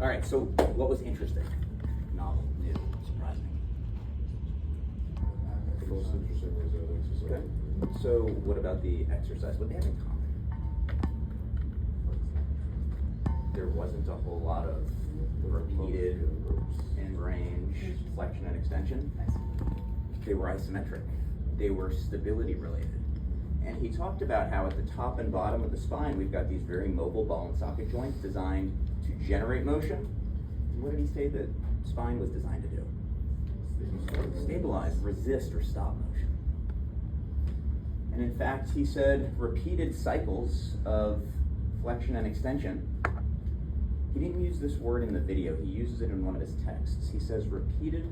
All right, so what was interesting? Novel, new, surprising. The most interesting was that exercise. Okay. So what about the exercise? What they have in common? There wasn't a whole lot of repeated in-range flexion and extension. They were isometric. They were stability related. And he talked about how at the top and bottom of the spine, we've got these very mobile ball and socket joints designed to generate motion. And what did he say the spine was designed to do? Stabilize, resist, or stop motion. And in fact, he said repeated cycles of flexion and extension. He didn't use this word in the video, he uses it in one of his texts. He says repeated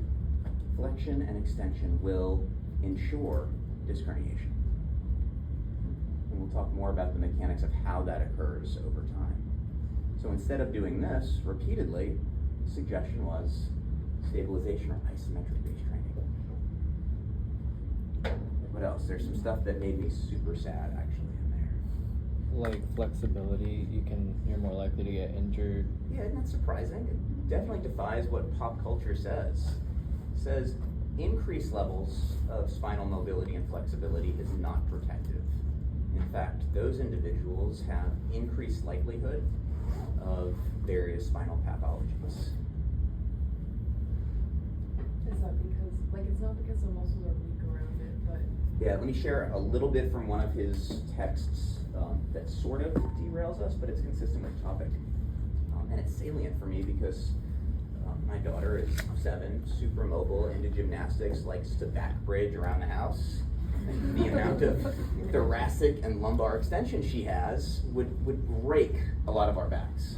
flexion and extension will ensure disc herniation. And we'll talk more about the mechanics of how that occurs over time. So instead of doing this repeatedly, the suggestion was stabilization or isometric based training. What else? There's some stuff that made me super sad actually in there. Like flexibility, you're more likely to get injured. Yeah, isn't that surprising? It definitely defies what pop culture says. It says increased levels of spinal mobility and flexibility is not protective. In fact, those individuals have increased likelihood of various spinal pathologies. Is that because, it's not because the muscles are weak around it, but... Yeah, let me share a little bit from one of his texts that sort of derails us, but it's consistent with the topic. And it's salient for me because my daughter is 7, super mobile, into gymnastics, likes to back bridge around the house. And the amount of thoracic and lumbar extension she has would break a lot of our backs.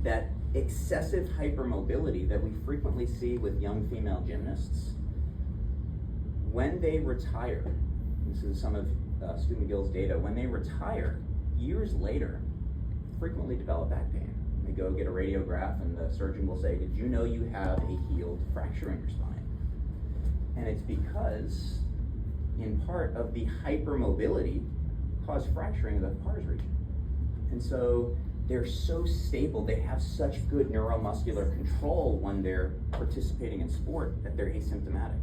That excessive hypermobility that we frequently see with young female gymnasts, when they retire, this is some of Stu McGill's data, when they retire, years later, frequently develop back pain. They go get a radiograph and the surgeon will say, did you know you have a healed fracture in your spine? And it's because, in part, of the hypermobility caused fracturing of the pars region. And so they're so stable, they have such good neuromuscular control when they're participating in sport that they're asymptomatic.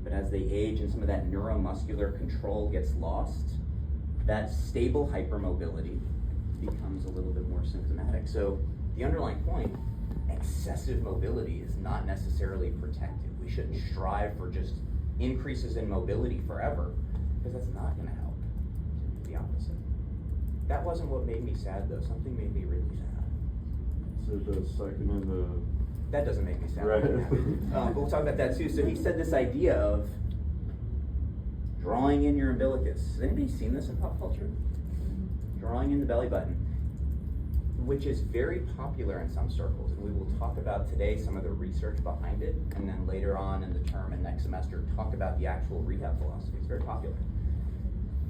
But as they age and some of that neuromuscular control gets lost, that stable hypermobility becomes a little bit more symptomatic. So the underlying point, excessive mobility is not necessarily protective. We shouldn't strive for just increases in mobility forever, because that's not going to help. The opposite. That wasn't what made me sad though. Something made me really sad. So the second and the... That doesn't make me sad. Right. But we'll talk about that too. So he said this idea of drawing in your umbilicus. Has anybody seen this in pop culture? Drawing in the belly button, which is very popular in some circles. And we will talk about today some of the research behind it, and then later on in the term and next semester talk about the actual rehab philosophy. It's very popular.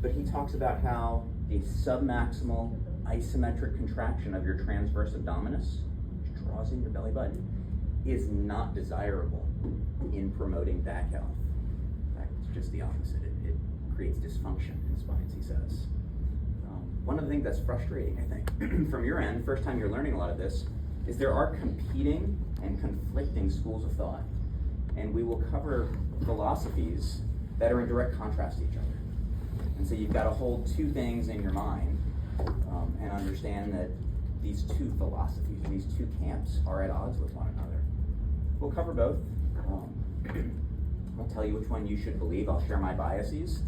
But he talks about how the submaximal isometric contraction of your transverse abdominis, which draws in your belly button, is not desirable in promoting back health. In fact, it's just the opposite. It creates dysfunction in spines, he says. One of the things that's frustrating, I think, from your end, first time you're learning a lot of this, is there are competing and conflicting schools of thought. And we will cover philosophies that are in direct contrast to each other. And so you've got to hold two things in your mind and understand that these two philosophies, these two camps are at odds with one another. We'll cover both. I'll tell you which one you should believe. I'll share my biases.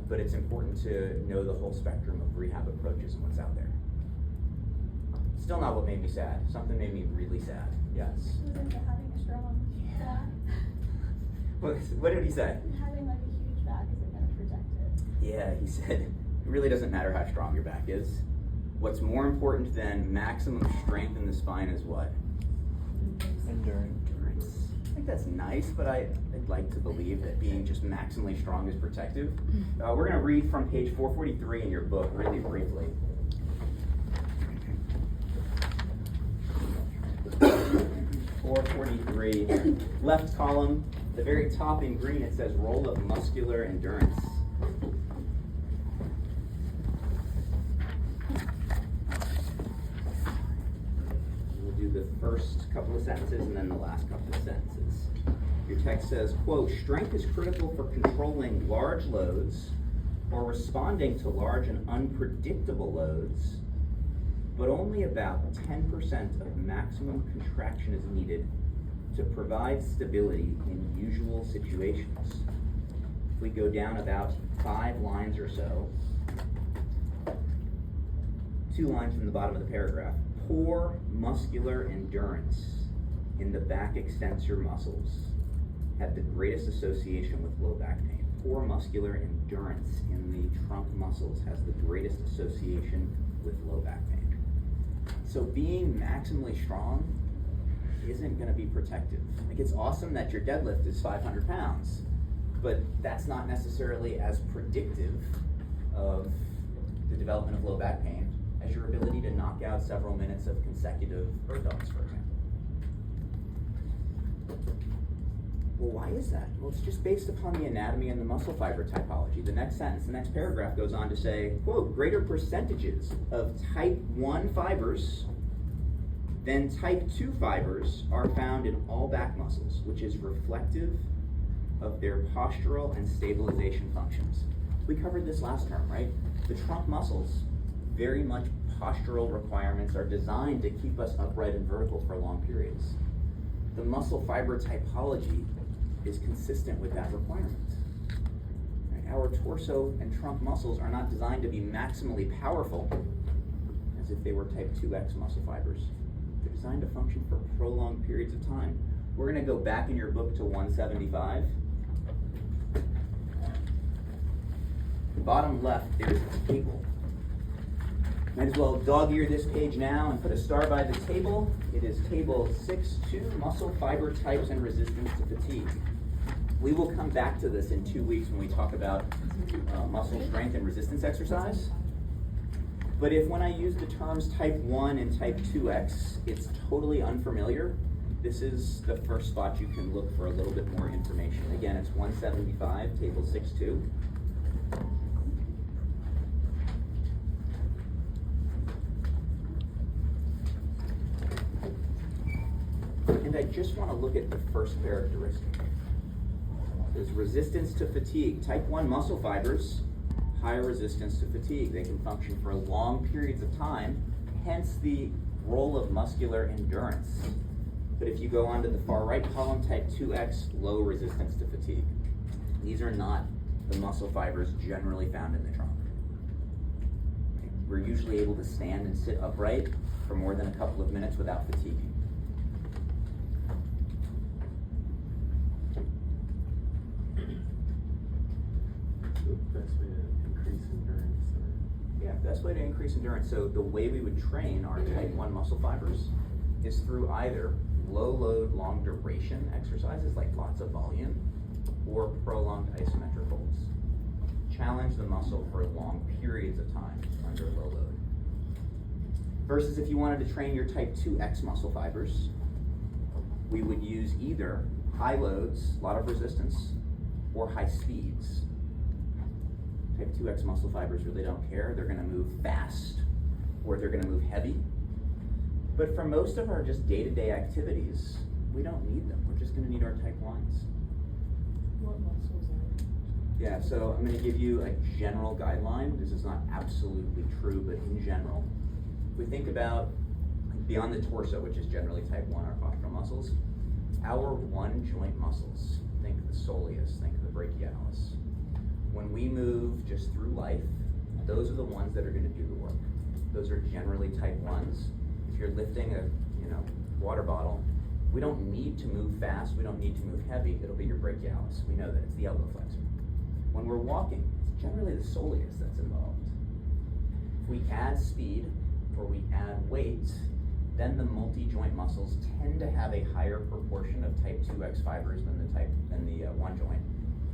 But it's important to know the whole spectrum of rehab approaches and what's out there. Still not what made me sad. Something made me really sad. Yes. Was into having a strong back. What did he say? Having like a huge back isn't going to protect it. Yeah, he said it really doesn't matter how strong your back is. What's more important than maximum strength in the spine is what? Endurance. I think that's nice, but I'd like to believe that being just maximally strong is protective. We're going to read from page 443 in your book really briefly. 443, left column, the very top in green, it says role of muscular endurance. We'll do the first couple of sentences and then the last couple of sentences. Your text says, quote, strength is critical for controlling large loads or responding to large and unpredictable loads, but only about 10% of maximum contraction is needed to provide stability in usual situations. If we go down about 5 lines or so, 2 lines from the bottom of the paragraph, poor muscular endurance in the back extensor muscles have the greatest association with low back pain. Poor muscular endurance in the trunk muscles has the greatest association with low back pain. So being maximally strong isn't going to be protective. Like, it's awesome that your deadlift is 500 pounds, but that's not necessarily as predictive of the development of low back pain as your ability to knock out several minutes of consecutive burpees, for example. Well, why is that? Well, it's just based upon the anatomy and the muscle fiber typology. The next sentence, the next paragraph goes on to say, quote, greater percentages of type 1 fibers than type 2 fibers are found in all back muscles, which is reflective of their postural and stabilization functions. We covered this last term, right? The trunk muscles, very much postural requirements, are designed to keep us upright and vertical for long periods. The muscle fiber typology is consistent with that requirement. Right? Our torso and trunk muscles are not designed to be maximally powerful as if they were type 2X muscle fibers. They're designed to function for prolonged periods of time. We're going to go back in your book to 175. The bottom left, there's a table. Might as well dog-ear this page now and put a star by the table. It is table 6.2, muscle fiber types and resistance to fatigue. We will come back to this in 2 weeks when we talk about muscle strength and resistance exercise. But if when I use the terms type 1 and type 2X, it's totally unfamiliar, this is the first spot you can look for a little bit more information. Again, it's 175, table 6.2. And I just want to look at the first characteristic. There's resistance to fatigue. Type 1 muscle fibers, higher resistance to fatigue. They can function for long periods of time, hence the role of muscular endurance. But if you go on to the far right column, type 2X, low resistance to fatigue. These are not the muscle fibers generally found in the trunk. We're usually able to stand and sit upright for more than a couple of minutes without fatiguing. Best way to increase endurance, or Yeah, best way to increase endurance. So the way we would train our type 1 muscle fibers is through either low load, long duration exercises like lots of volume, or prolonged isometric holds. Challenge the muscle for long periods of time under low load. Versus if you wanted to train your type 2X muscle fibers, we would use either high loads, a lot of resistance, or high speeds. Type 2X muscle fibers really don't care. They're going to move fast, or they're going to move heavy. But for most of our just day-to-day activities, we don't need them. We're just going to need our type 1s. What muscles are? Yeah, so I'm going to give you a general guideline. This is not absolutely true, but in general, if we think about beyond the torso, which is generally type 1, our postural muscles, our one joint muscles, think the soleus, think the brachialis. When we move just through life, those are the ones that are going to do the work. Those are generally type 1s. If you're lifting a water bottle, we don't need to move fast, we don't need to move heavy, it'll be your brachialis. We know that, it's the elbow flexor. When we're walking, it's generally the soleus that's involved. If we add speed or we add weight, then the multi-joint muscles tend to have a higher proportion of type 2X fibers than the one joint,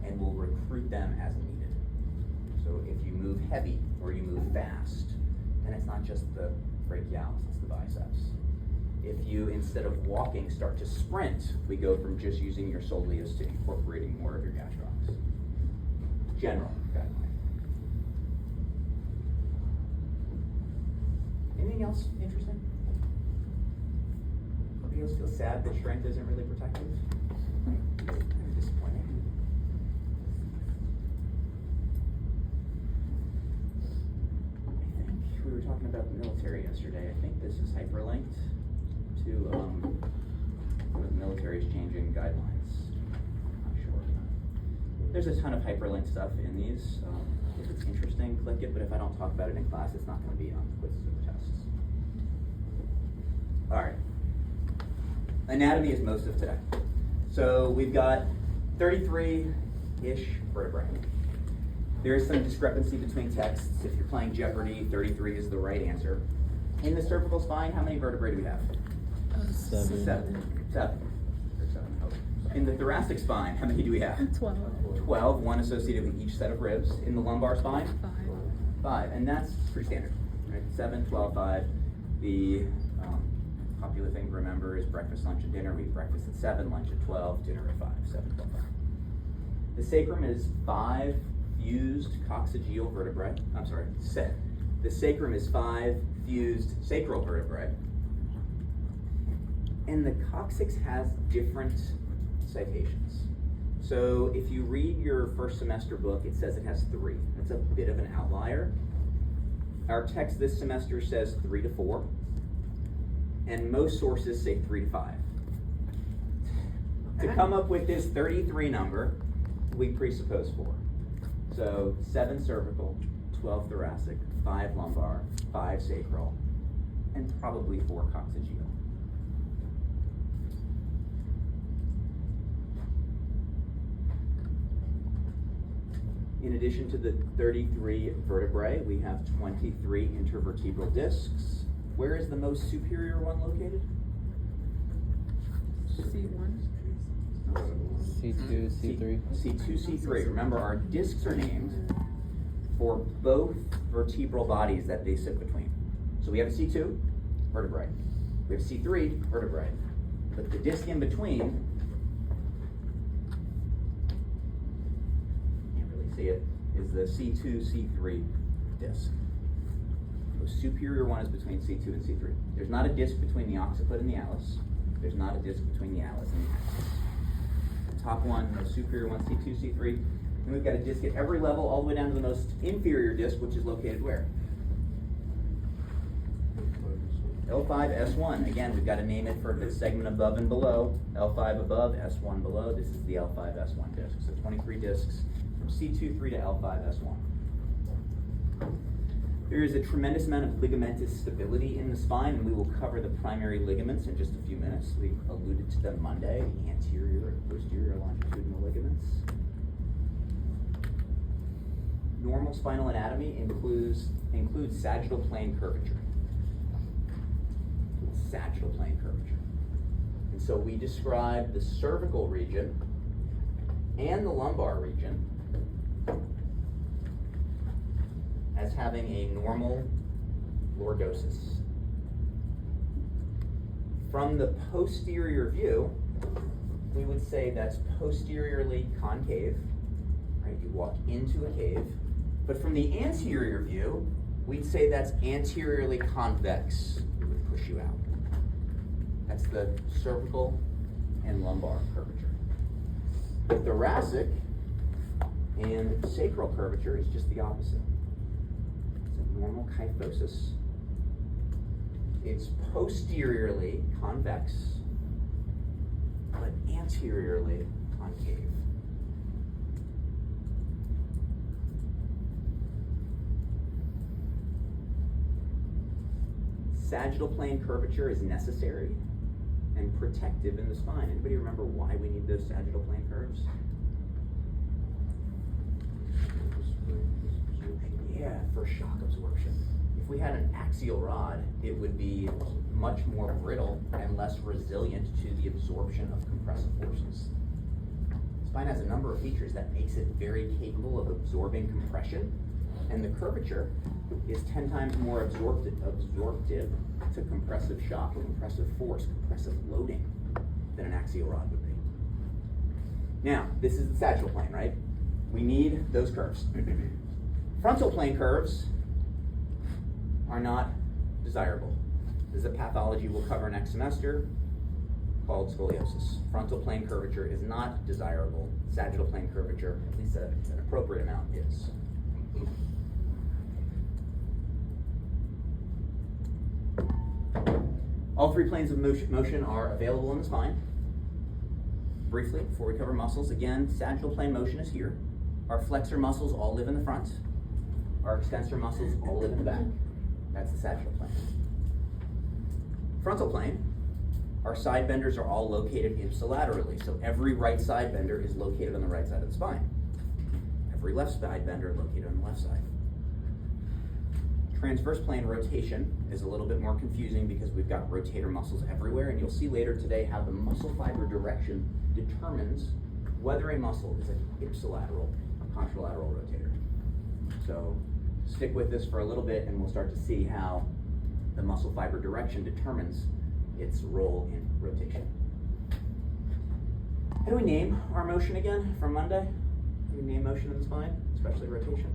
and will recruit them as needed. So if you move heavy or you move fast, then it's not just the brachialis, it's the biceps. If you, instead of walking, start to sprint, we go from just using your soleus to incorporating more of your gastrocs. General guideline. Anything else interesting? Anybody else feel sad that strength isn't really protective? Kind of disappointing. I think we were talking about the military yesterday. I think this is hyperlinked to the military's changing guidelines. I'm not sure. There's a ton of hyperlinked stuff in these. If it's interesting, click it, but if I don't talk about it in class, it's not going to be on the quizzes or the tests. All right. Anatomy is most of today. So we've got 33-ish vertebrae. There is some discrepancy between texts. If you're playing Jeopardy, 33 is the right answer. In the cervical spine, how many vertebrae do we have? 7. Seven. In the thoracic spine, how many do we have? 12. 12, one associated with each set of ribs. In the lumbar spine? 5. And that's pretty standard, right? 7, 12, 5. The popular thing to remember is breakfast, lunch, and dinner. We eat breakfast at 7, lunch at 12, dinner at 5, 7, 12, 5. The sacrum is 5 fused coccygeal vertebrae. I'm sorry, the sacrum is 5 fused sacral vertebrae. And the coccyx has different citations. So if you read your first semester book, it says it has 3. That's a bit of an outlier. Our text this semester says 3 to 4, and most sources say 3 to 5. To come up with this 33 number, we presuppose 4. So 7 cervical, 12 thoracic, 5 lumbar, 5 sacral, and probably 4 coccygeal. In addition to the 33 vertebrae, we have 23 intervertebral discs. Where is the most superior one located? C1. C2, C3. C2, C3. Remember, our discs are named for both vertebral bodies that they sit between. So we have a C2, vertebrae. We have C3, vertebrae. But the disc in between, it is the C2, C3 disc. The superior one is between C2 and C3. There's not a disc between the occiput and the atlas. There's not a disc between the atlas and the axis. The top one, the superior one, C2, C3. And we've got a disc at every level, all the way down to the most inferior disc, which is located where? L5, S1. Again, we've got to name it for the segment above and below. L5 above, S1 below. This is the L5, S1 disc. So 23 discs. C2-3 to L5-S1. There is a tremendous amount of ligamentous stability in the spine, and we will cover the primary ligaments in just a few minutes. We alluded to them Monday, the anterior and posterior longitudinal ligaments. Normal spinal anatomy includes sagittal plane curvature. Sagittal plane curvature. And so we describe the cervical region and the lumbar region as having a normal lordosis. From the posterior view, we would say that's posteriorly concave, right? You walk into a cave. But from the anterior view, we'd say that's anteriorly convex. It would push you out. That's the cervical and lumbar curvature. The thoracic and sacral curvature is just the opposite. It's a normal kyphosis. It's posteriorly convex, but anteriorly concave. Sagittal plane curvature is necessary and protective in the spine. Anybody remember why we need those sagittal plane curves? Yeah, for shock absorption. If we had an axial rod, it would be much more brittle and less resilient to the absorption of compressive forces. Spine has a number of features that makes it very capable of absorbing compression, and the curvature is 10 times more absorptive to compressive shock, compressive force, compressive loading than an axial rod would be. Now, this is the sagittal plane, right? We need those curves. Frontal plane curves are not desirable. This is a pathology we'll cover next semester. called scoliosis. Frontal plane curvature is not desirable. Sagittal plane curvature, at least an appropriate amount, is. All three planes of motion are available in the spine. Briefly, before we cover muscles, again, sagittal plane motion is here. Our flexor muscles all live in the front. Our extensor muscles all live in the back. That's the sagittal plane. Frontal plane, our side benders are all located ipsilaterally. So every right side bender is located on the right side of the spine. Every left side bender located on the left side. Transverse plane rotation is a little bit more confusing because we've got rotator muscles everywhere, and you'll see later today how the muscle fiber direction determines whether a muscle is an ipsilateral or contralateral rotator. So stick with this for a little bit and we'll start to see how the muscle fiber direction determines its role in rotation. How do we name our motion again from Monday? How do we name motion in the spine, especially rotation?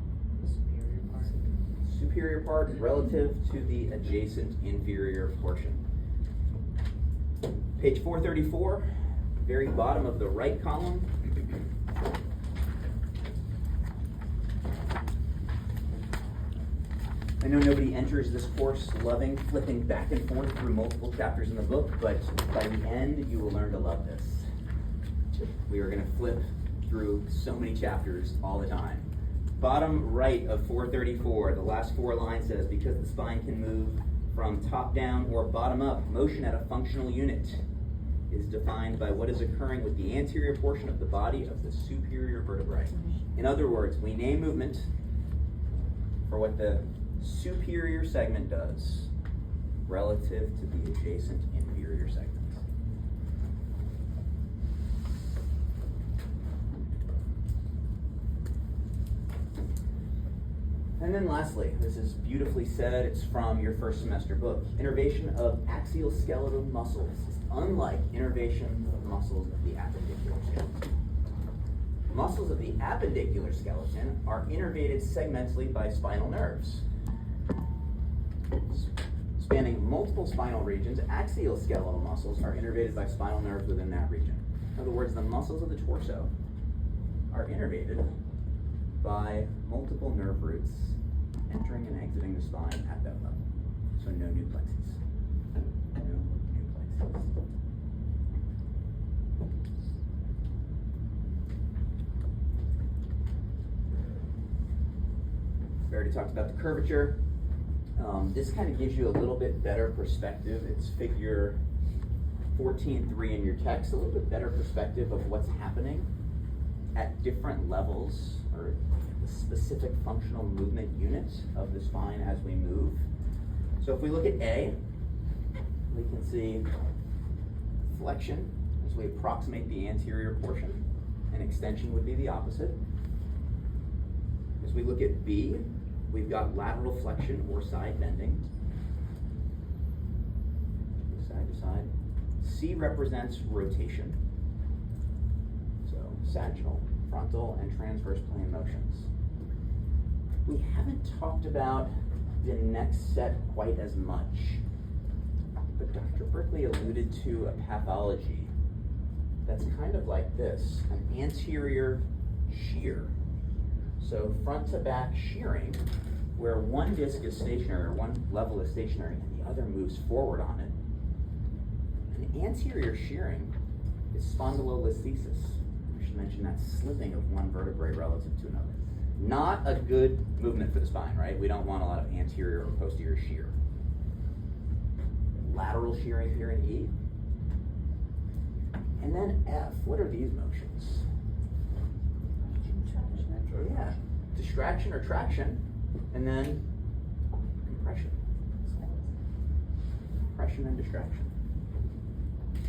Superior part relative to the adjacent inferior portion. Page 434, very bottom of the right column. I know nobody enters this course loving flipping back and forth through multiple chapters in the book, but by the end you will learn to love this. We are going to flip through so many chapters all the time. Bottom right of 434, the last four lines says, because the spine can move from top down or bottom up, motion at a functional unit is defined by what is occurring with the anterior portion of the body of the superior vertebrae. In other words, we name movement for what the superior segment does relative to the adjacent inferior segment. And then lastly, this is beautifully said, it's from your first semester book. Innervation of axial skeletal muscles is unlike innervation of muscles of the appendicular skeleton. Muscles of the appendicular skeleton are innervated segmentally by spinal nerves. Spanning multiple spinal regions, axial skeletal muscles are innervated by spinal nerves within that region. In other words, the muscles of the torso are innervated by multiple nerve roots entering and exiting the spine at that level. So no new plexus. No new plexus. We already talked about the curvature. This kind of gives you a little bit better perspective. It's figure 14.3 in your text, a little bit better perspective of what's happening at different levels or the specific functional movement units of the spine as we move. So if we look at A, we can see flexion as we approximate the anterior portion, and extension would be the opposite. As we look at B, we've got lateral flexion or side bending, side to side. C represents rotation, so sagittal, frontal, and transverse plane motions. We haven't talked about the next set quite as much, but Dr. Berkeley alluded to a pathology that's kind of like this, an anterior shear. So front to back shearing, where one disc is stationary or one level is stationary and the other moves forward on it. An anterior shearing is spondylolisthesis. I should mention that slipping of one vertebrae relative to another. Not a good movement for the spine, right? We don't want a lot of anterior or posterior shear. Lateral shearing here in E. And then F, what are these motions? Yeah, distraction or traction, and then compression. Compression and distraction.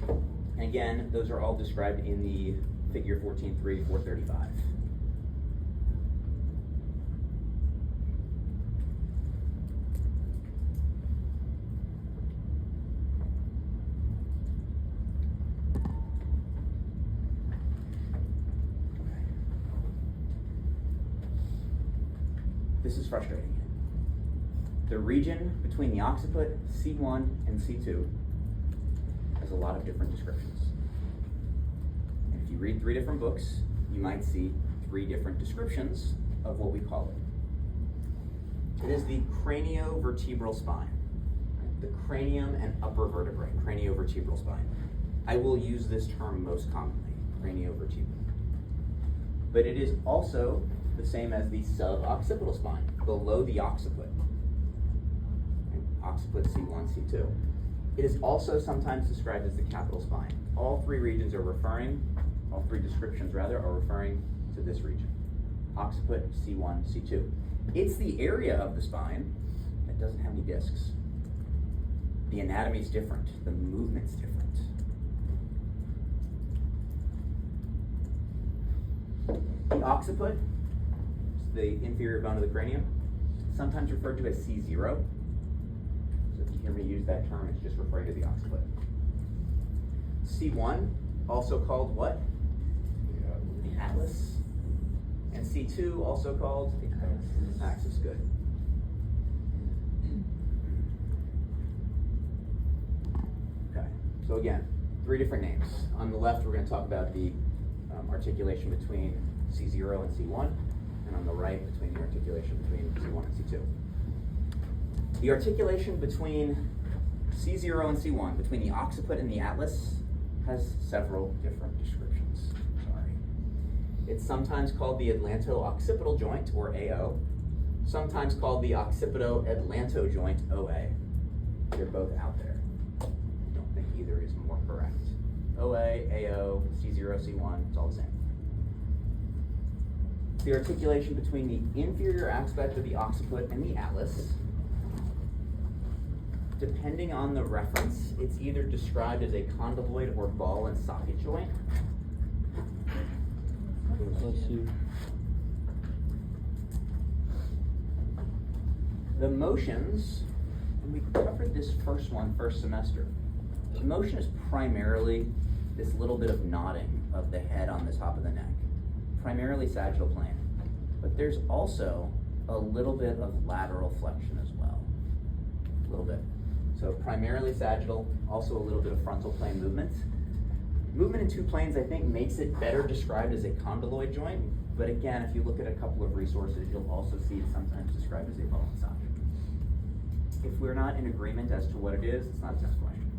And again, those are all described in the figure 14.3, 435. This is frustrating. The region between the occiput, C1 and C2, has a lot of different descriptions. And if you read 3 different books, you might see 3 different descriptions of what we call it. It is the craniovertebral spine. The cranium and upper vertebrae, craniovertebral spine. I will use this term most commonly, craniovertebral. But it is also the same as the suboccipital spine, below the occiput. Occiput C1, C2. It is also sometimes described as the capital spine. All 3 regions are referring, all 3 descriptions rather, are referring to this region. Occiput C1, C2. It's the area of the spine that doesn't have any discs. The anatomy is different, the movement's different. The occiput, is the inferior bone of the cranium, sometimes referred to as C0. So if you hear me use that term, it's just referring to the occiput. C1, also called what? The atlas. And C2, also called the axis. Good. Okay, so again, 3 different names. On the left, we're going to talk about the articulation between C0 and C1, and on the right, between the articulation between C1 and C2. The articulation between C0 and C1, between the occiput and the atlas, has several different descriptions. Sorry. It's sometimes called the atlanto-occipital joint, or AO, sometimes called the occipito-atlanto joint, OA. They're both out there. I don't think either is more correct. OA, AO, C0, C1, it's all the same. The articulation between the inferior aspect of the occiput and the atlas. Depending on the reference, it's either described as a condyloid or ball and socket joint. Bless you. The motions, and we covered this first semester. The motion is primarily this little bit of nodding of the head on the top of the neck, primarily sagittal plane. But there's also a little bit of lateral flexion as well, a little bit. So primarily sagittal, also a little bit of frontal plane movement. Movement in 2 planes, I think, makes it better described as a condyloid joint. But again, if you look at a couple of resources, you'll also see it sometimes described as a ball and socket. If we're not in agreement as to what it is, it's not a test question.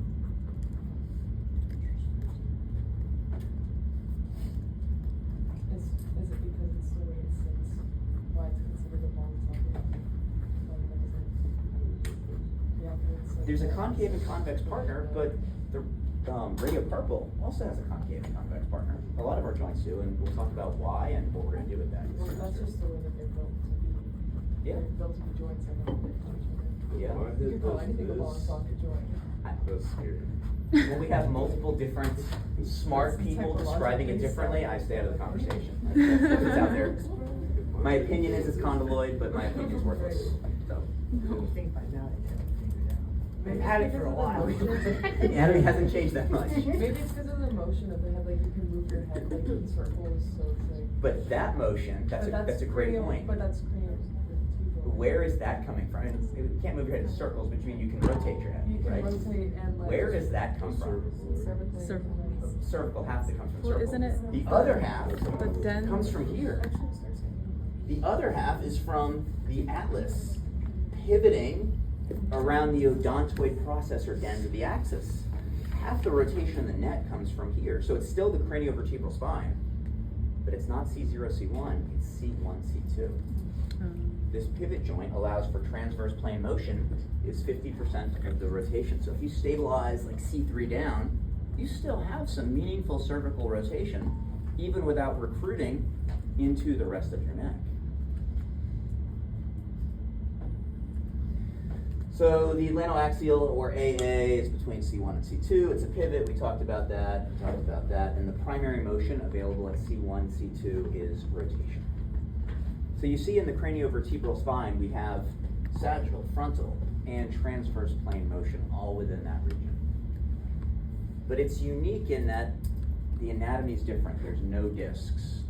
Is it because it's the way it sits, why it's considered a ball and socket? There's a concave and convex partner, but the radiocarpal also has a concave and convex partner. A lot of our joints do, and we'll talk about why and what we're going to do with that. Well, that's just the way that they're built to be. Yeah. They're built to be joints and not to each other. Yeah. You can call anything a ball and socket joint. That's scary. When we have multiple different smart people describing it differently, I stay out of the conversation. It's out there. My opinion is it's condyloid, but my opinion is worthless. So. We've had it for a while. The anatomy hasn't changed that much. Maybe it's because of the motion of the head, like you can move your head like in circles, so it's like. But that motion, that's a great cranial- point. But that's cranial. Where is that coming from? And you can't move your head in circles, but you can rotate your head, You can right? rotate and like. Where does that come from? Cervical. Cervical half that comes from Well, cervical. isn't it The other half the den? comes from here. The other half is from the atlas, pivoting around the odontoid process or dens of the axis. Half the rotation in the neck comes from here. So it's still the craniovertebral spine, but it's not C0, C1, it's C1, C2. This pivot joint allows for transverse plane motion, is 50% of the rotation. So if you stabilize like C3 down, you still have some meaningful cervical rotation, even without recruiting into the rest of your neck. So the atlantoaxial, or AA, is between C1 and C2. It's a pivot, we talked about that, and the primary motion available at C1, C2 is rotation. So you see in the craniovertebral spine, we have sagittal, frontal, and transverse plane motion all within that region. But it's unique in that the anatomy is different. There's no discs.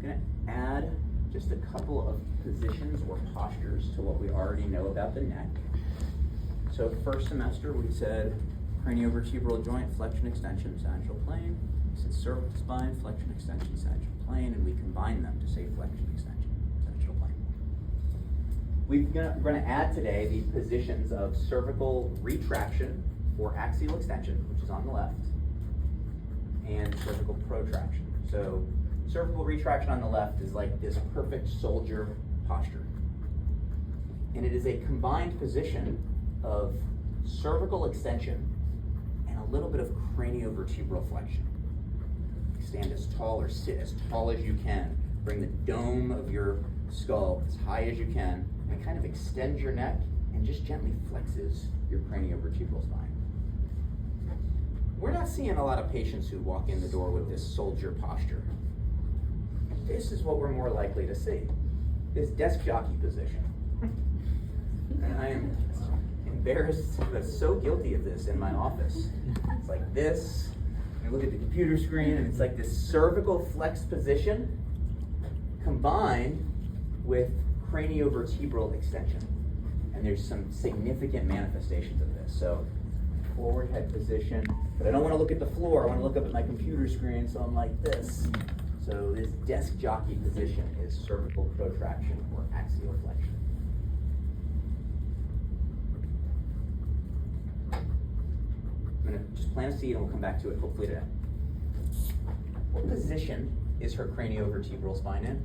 gonna add just a couple of positions or postures to what we already know about the neck. So first semester we said craniovertebral joint, flexion, extension, sagittal plane. We said cervical spine, flexion, extension, sagittal plane, and we combined them to say flexion, extension, sagittal plane. We're gonna add today the positions of cervical retraction or axial extension, which is on the left, and cervical protraction. So cervical retraction on the left is like this perfect soldier posture. And it is a combined position of cervical extension and a little bit of craniovertebral flexion. Stand as tall or sit as tall as you can. Bring the dome of your skull as high as you can, and kind of extend your neck and just gently flexes your craniovertebral spine. We're not seeing a lot of patients who walk in the door with this soldier posture. This is what we're more likely to see, this desk jockey position. And I am embarrassed, but so guilty of this in my office. It's like this, I look at the computer screen and it's like this cervical flex position combined with craniovertebral extension. And there's some significant manifestations of this. So forward head position, but I don't want to look at the floor, I want to look up at my computer screen, so I'm like this. So this desk jockey position is cervical protraction or axial flexion. I'm going to just plant a seed and we'll come back to it hopefully today. What position is her craniovertebral spine in?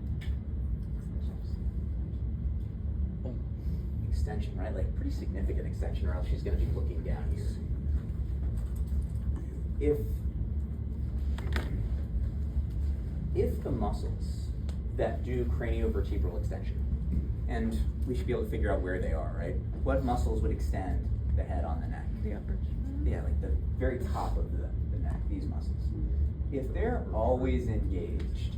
Extension, right? Like pretty significant extension, or else she's going to be looking down here. If the muscles that do craniovertebral extension, and we should be able to figure out where they are, right? What muscles would extend the head on the neck? The upper. Yeah, like the very top of the neck, these muscles. If they're always engaged,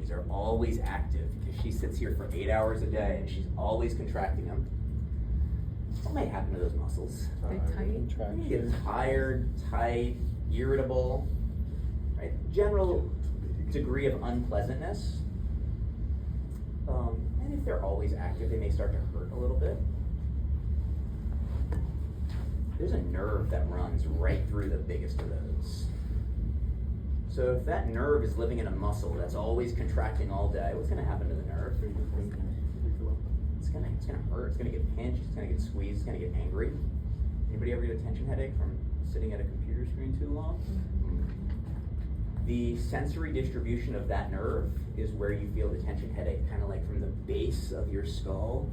they're always active, because she sits here for 8 hours a day and she's always contracting them, what might happen to those muscles? They tight. You get tired, tight, irritable, right? General degree of unpleasantness. And if they're always active, they may start to hurt a little bit. There's a nerve that runs right through the biggest of those. So if that nerve is living in a muscle that's always contracting all day, what's going to happen to the nerve? It's gonna hurt. It's gonna get pinched. It's gonna get squeezed. It's gonna get angry. Anybody ever get a tension headache from sitting at a computer screen too long? The sensory distribution of that nerve is where you feel the tension headache, kind of like from the base of your skull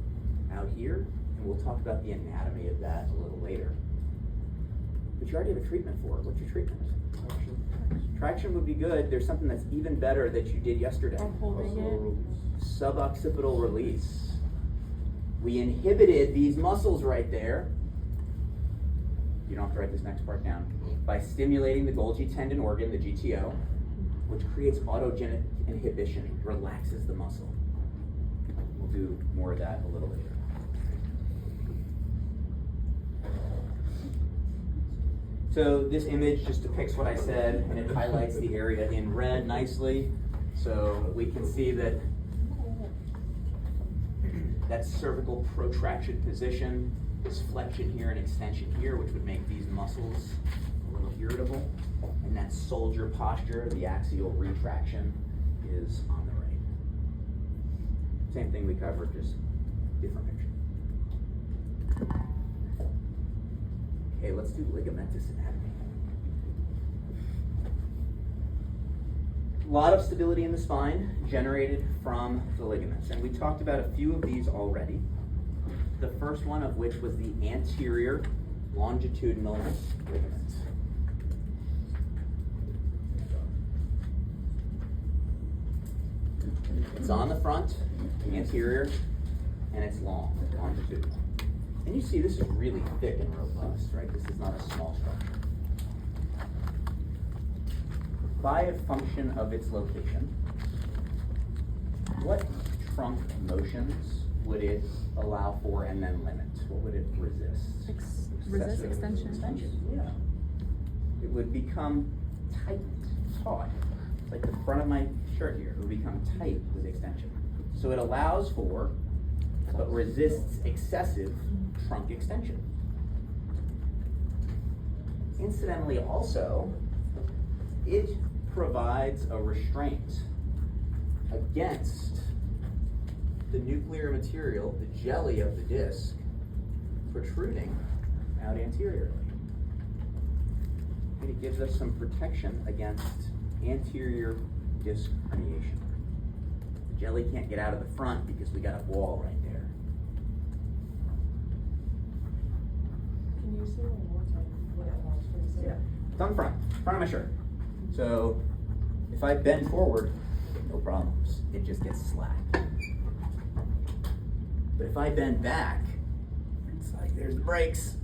out here. And we'll talk about the anatomy of that a little later. But you already have a treatment for it. What's your treatment? Traction would be good. There's something that's even better that you did yesterday. I'm holding it. Suboccipital release. We inhibited these muscles right there. You don't have to write this next part down. By stimulating the Golgi tendon organ, the GTO, which creates autogenic inhibition, relaxes the muscle. We'll do more of that a little later. So this image just depicts what I said, and it highlights the area in red nicely. So we can see that that cervical protraction position, this flexion here and extension here, which would make these muscles a little irritable. And that soldier posture, the axial retraction, is on the right. Same thing we covered, just different picture. Okay, let's do ligamentous anatomy. A lot of stability in the spine generated from the ligaments, and we talked about a few of these already. The first one of which was the anterior longitudinal ligament. It's on the front, anterior, and it's long, longitudinal. And you see this is really thick and robust, right? This is not a small structure. By a function of its location, what trunk motions would it allow for and then limit? What would it resist? Resist extension. Yeah. It would become tight, taut. like the front of my shirt here, it will become tight with extension. So it allows for, but resists excessive trunk extension. Incidentally also, it provides a restraint against the nuclear material, the jelly of the disc, protruding out anteriorly. And it gives us some protection against anterior disc herniation. The jelly can't get out of the front because we got a wall right there. Can you say one more time what it allows for? You said- It's on the front of my shirt. So if I bend forward, no problems. It just gets slack. But if I bend back, it's like there's the brakes.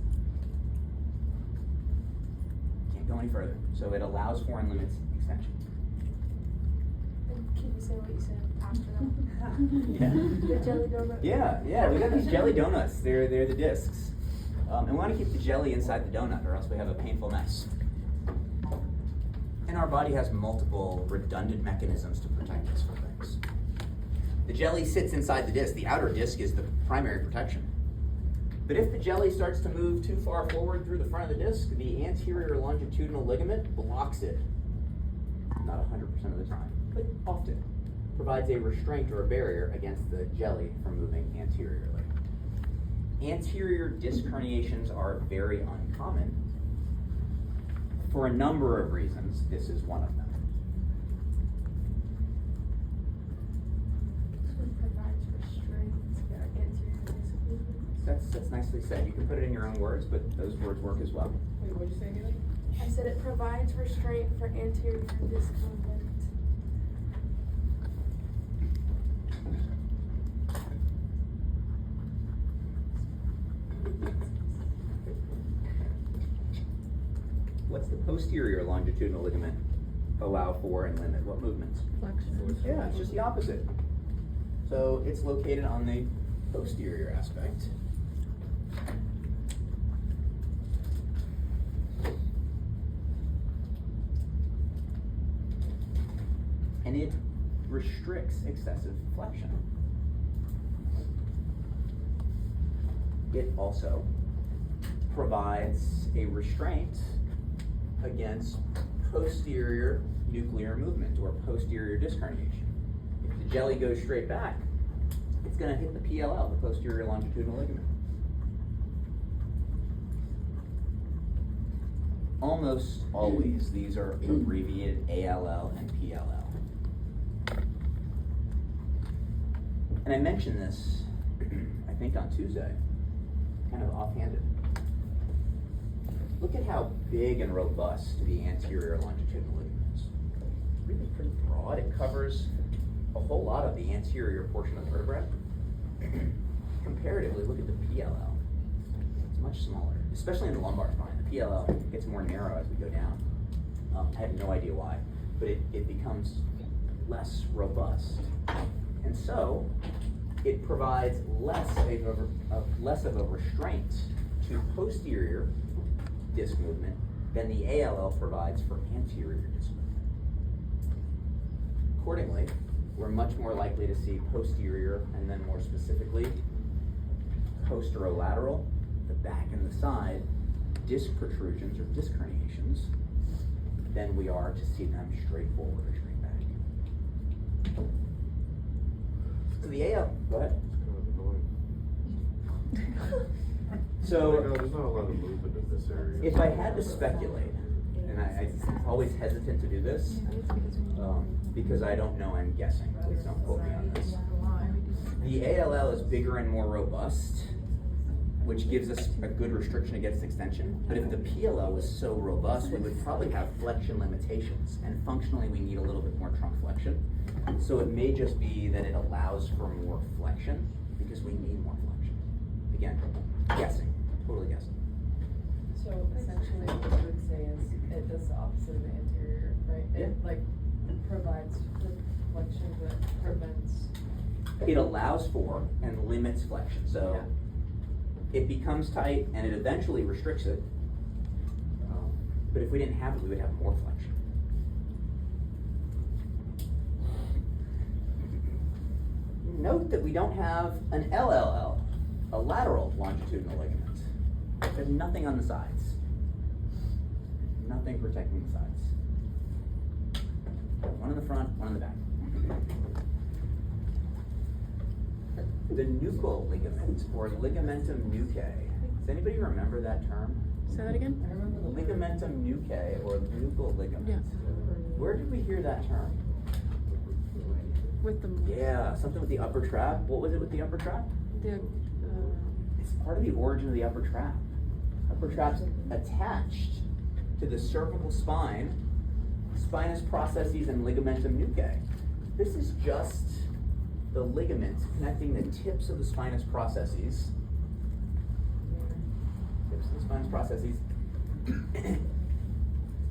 Can't go any further. So it allows for and limits extension. And can you say what you said after that? Yeah. The jelly donut? Yeah, we got these jelly donuts. They're the discs. And we want to keep the jelly inside the donut or else we have a painful mess. And our body has multiple redundant mechanisms to protect us from things. The jelly sits inside the disc. The outer disc is the primary protection. But if the jelly starts to move too far forward through the front of the disc, the anterior longitudinal ligament blocks it. Not 100% of the time, but often. Provides a restraint or a barrier against the jelly from moving anteriorly. Anterior disc herniations are very uncommon. For a number of reasons, this is one of them. So it provides restraint against your disc movements. That's nicely said. You can put it in your own words, but those words work as well. Wait, what'd you say, Haley? I said it provides restraint for anterior disc movement. What's the posterior longitudinal ligament allow for and limit? What movements? Flexion. Yeah, it's just the opposite. So it's located on the posterior aspect. And it restricts excessive flexion. It also provides a restraint against posterior nuclear movement or posterior disc herniation. If the jelly goes straight back, it's going to hit the PLL, the posterior longitudinal ligament. Almost always, these are abbreviated ALL and PLL. And I mentioned this, I think on Tuesday, kind of offhanded. Look at how big and robust the anterior longitudinal ligament is. Really pretty broad. It covers a whole lot of the anterior portion of the vertebrae. Comparatively, look at the PLL. It's much smaller, especially in the lumbar spine. The PLL gets more narrow as we go down. I have no idea why, but it becomes less robust. And so, it provides less of a restraint to posterior disc movement than the ALL provides for anterior disc movement. Accordingly, we're much more likely to see posterior and then more specifically posterolateral, the back and the side, disc protrusions or disc herniations than we are to see them straight forward or straight back. So the AL, go ahead. It's kind of annoying. So, There's not a lot of movement in this area. if I had to speculate, and I'm always hesitant to do this, because I don't know, I'm guessing, please don't quote me on this. The ALL is bigger and more robust, which gives us a good restriction against extension. But if the PLL was so robust, we would probably have flexion limitations, and functionally we need a little bit more trunk flexion. So it may just be that it allows for more flexion, because we need more flexion. Again, guessing, totally guessing. So essentially what you would say is it does the opposite of the anterior, right? It Yeah. like provides for flexion but prevents. It allows for and limits flexion. So Yeah. it becomes tight and it eventually restricts it. But if we didn't have it, we would have more flexion. Note that we don't have an LLL, a lateral longitudinal ligament. There's nothing on the sides. Nothing protecting the sides. One in the front, one in the back. The nuchal ligament, or ligamentum nuchae. Does anybody remember that term? Say that again? I remember the. Ligamentum nuchae, or nuchal ligament. Yeah. Where did we hear that term? With the. Yeah, something with the upper trap. What was it with the upper trap? The, It's part of the origin of the upper trap. Upper trap's attached to the cervical spine, spinous processes, and ligamentum nuchae. This is just the ligament connecting the tips of the spinous processes. Tips of the spinous processes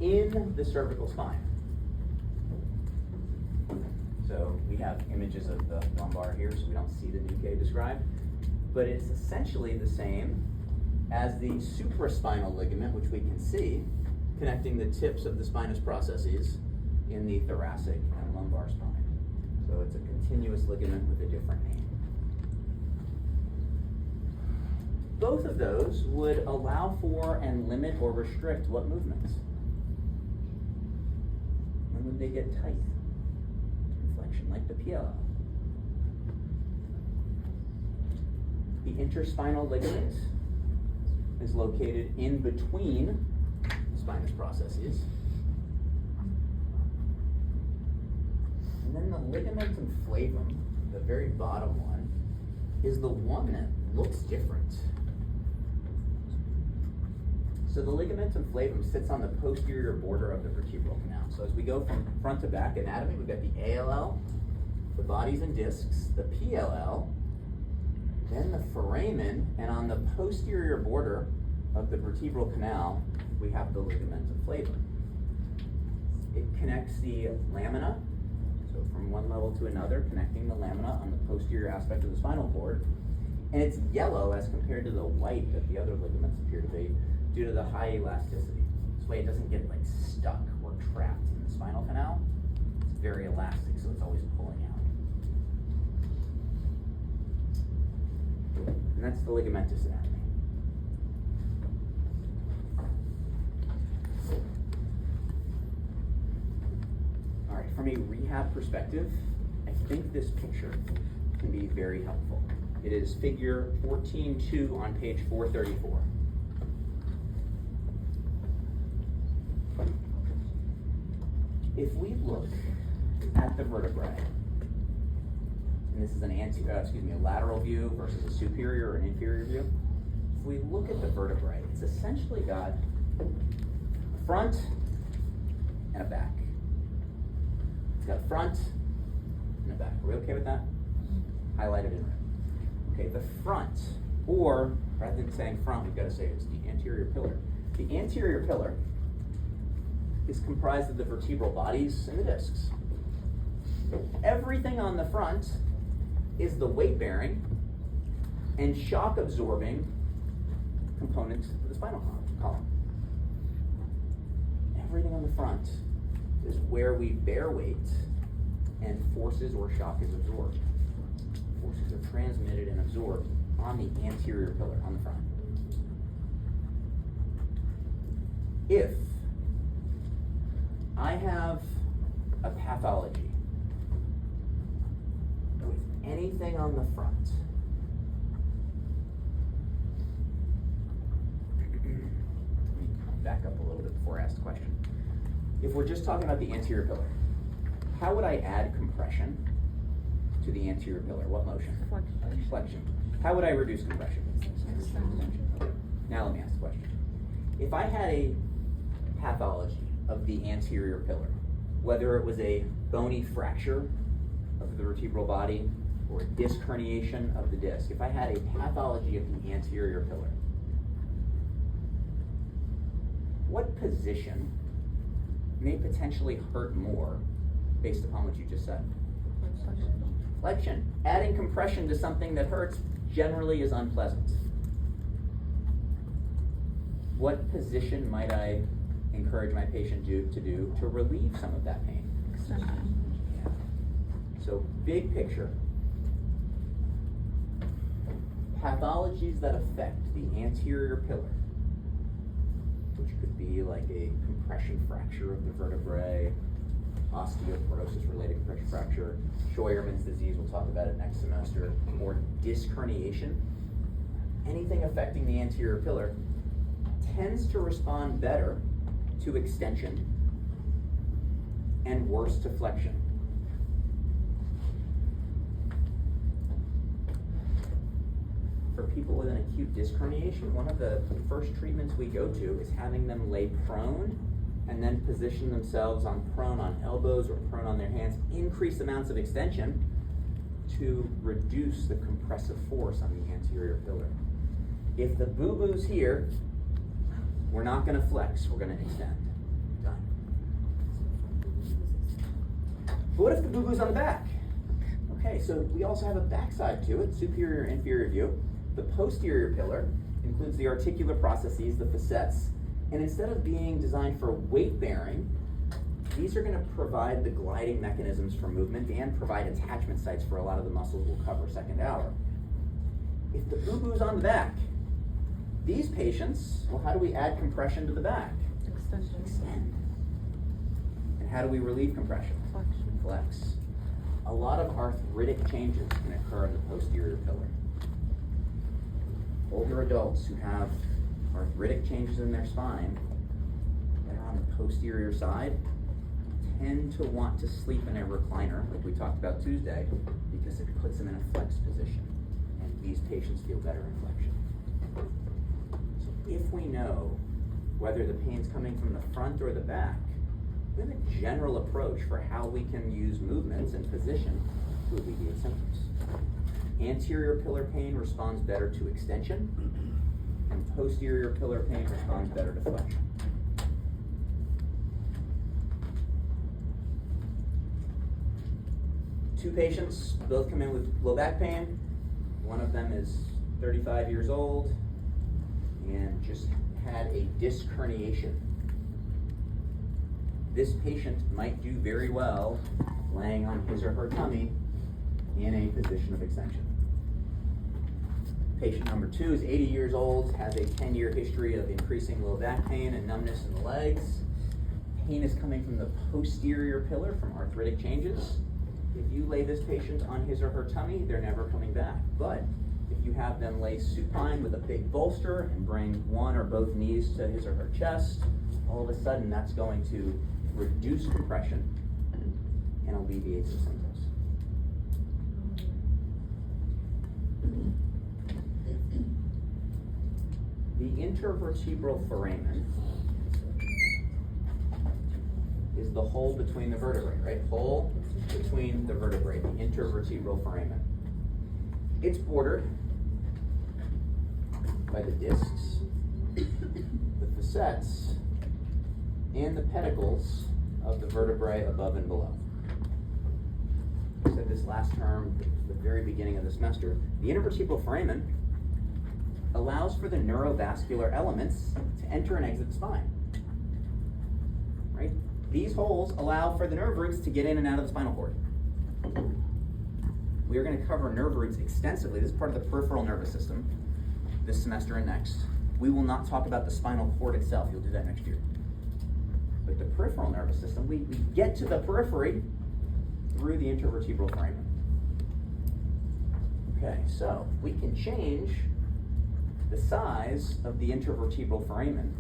in the cervical spine. So we have images of the lumbar here, so we don't see the nuchae described. But it's essentially the same as the supraspinal ligament, which we can see, connecting the tips of the spinous processes in the thoracic and lumbar spine. So it's a continuous ligament with a different name. Both of those would allow for and limit or restrict what movements? When would they get tight? Flexion, like the PLL. The interspinal ligament is located in between the spinous processes. And then the ligamentum flavum, the very bottom one, is the one that looks different. So the ligamentum flavum sits on the posterior border of the vertebral canal. So as we go from front to back anatomy, we've got the ALL, the bodies and discs, the PLL, then the foramen, and on the posterior border of the vertebral canal, we have the ligamentum flavum. It connects the lamina, so from one level to another, connecting the lamina on the posterior aspect of the spinal cord. And it's yellow as compared to the white that the other ligaments appear to be due to the high elasticity. This way it doesn't get like stuck or trapped in the spinal canal. It's very elastic, so it's always pulling out. And that's the ligamentous anatomy. All right, from a rehab perspective, I think this picture can be very helpful. It is figure 14.2 on page 434. If we look at the vertebrae, and this is an a lateral view versus a superior or an inferior view. If we look at the vertebrae, it's essentially got a front and a back. It's got a front and a back. Are we okay with that? Highlighted in red. Okay, the front, or rather than saying front, we've got to say it's the anterior pillar. The anterior pillar is comprised of the vertebral bodies and the discs. Everything on the front is the weight-bearing and shock-absorbing components of the spinal column. Everything on the front is where we bear weight and forces or shock is absorbed. Forces are transmitted and absorbed on the anterior pillar, on the front. If I have a pathology with anything on the front, let me back up a little bit before I ask the question. If we're just talking about the anterior pillar, how would I add compression to the anterior pillar? What motion? Flexion. How would I reduce compression? Now let me ask the question. If I had a pathology of the anterior pillar, whether it was a bony fracture of the vertebral body or a disc herniation of the disc, if I had a pathology of the anterior pillar, what position may potentially hurt more based upon what you just said? Flexion. Adding compression to something that hurts generally is unpleasant. What position might I encourage my patient to do to relieve some of that pain? Yeah. So big picture, pathologies that affect the anterior pillar, which could be like a compression fracture of the vertebrae, osteoporosis-related compression fracture, Scheuermann's disease, we'll talk about it next semester, or disc herniation. Anything affecting the anterior pillar tends to respond better to extension and worse to flexion. For people with an acute disc herniation, one of the first treatments we go to is having them lay prone and then position themselves on prone on elbows or prone on their hands, increase amounts of extension to reduce the compressive force on the anterior pillar. If the boo-boo's here, we're not gonna flex, we're gonna extend. Done. But what if the boo-boo's on the back? Okay, so we also have a backside to it, superior, inferior view. The posterior pillar includes the articular processes, the facets, and instead of being designed for weight bearing, these are gonna provide the gliding mechanisms for movement and provide attachment sites for a lot of the muscles we'll cover second hour. If the boo-boo's on the back, these patients, well, how do we add compression to the back? Extend. And how do we relieve compression? Flex. A lot of arthritic changes can occur in the posterior pillar. Older adults who have arthritic changes in their spine that are on the posterior side tend to want to sleep in a recliner, like we talked about Tuesday, because it puts them in a flex position, and these patients feel better in flexion. So if we know whether the pain's coming from the front or the back, we have a general approach for how we can use movements and position to alleviate symptoms. Anterior pillar pain responds better to extension, and posterior pillar pain responds better to flexion. Two patients, both come in with low back pain. One of them is 35 years old and just had a disc herniation. This patient might do very well laying on his or her tummy in a position of extension. Patient number 2 is 80 years old, has a 10-year history of increasing low back pain and numbness in the legs. Pain is coming from the posterior pillar from arthritic changes. If you lay this patient on his or her tummy, they're never coming back. But if you have them lay supine with a big bolster and bring one or both knees to his or her chest, all of a sudden that's going to reduce compression and alleviate some symptoms. The intervertebral foramen is the hole between the vertebrae, right? Hole between the vertebrae, the intervertebral foramen. It's bordered by the discs, the facets, and the pedicles of the vertebrae above and below. I said this last term, the very beginning of the semester. The intervertebral foramen allows for the neurovascular elements to enter and exit the spine. Right? These holes allow for the nerve roots to get in and out of the spinal cord. We are going to cover nerve roots extensively. This is part of the peripheral nervous system this semester and next. We will not talk about the spinal cord itself. You'll do that next year. But the peripheral nervous system, we get to the periphery through the intervertebral foramen. Okay, so we can change the size of the intervertebral foramen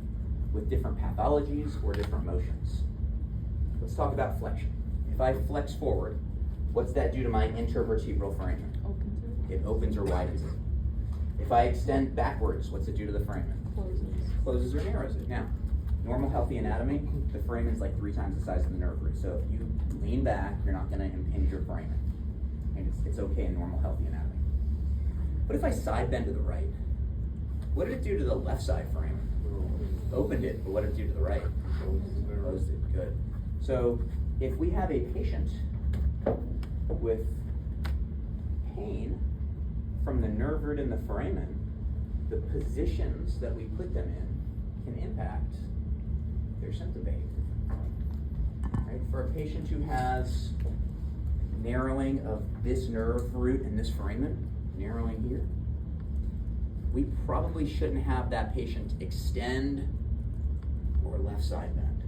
with different pathologies or different motions. Let's talk about flexion. If I flex forward, what's that do to my intervertebral foramen? It opens or widens it. If I extend backwards, what's it do to the foramen? Closes or narrows it. Now, normal healthy anatomy, the foramen's like 3 times the size of the nerve root. So if you lean back, you're not going to impinge your foramen. And it's okay in normal healthy anatomy. But if I side bend to the right, what did it do to the left side foramen? Opened it, but what did it do to the right? Closed it. Good. So if we have a patient with pain from the nerve root in the foramen, the positions that we put them in can impact their symptom behavior. Right? For a patient who has narrowing of this nerve root and this foramen, narrowing here, we probably shouldn't have that patient extend or left side bend,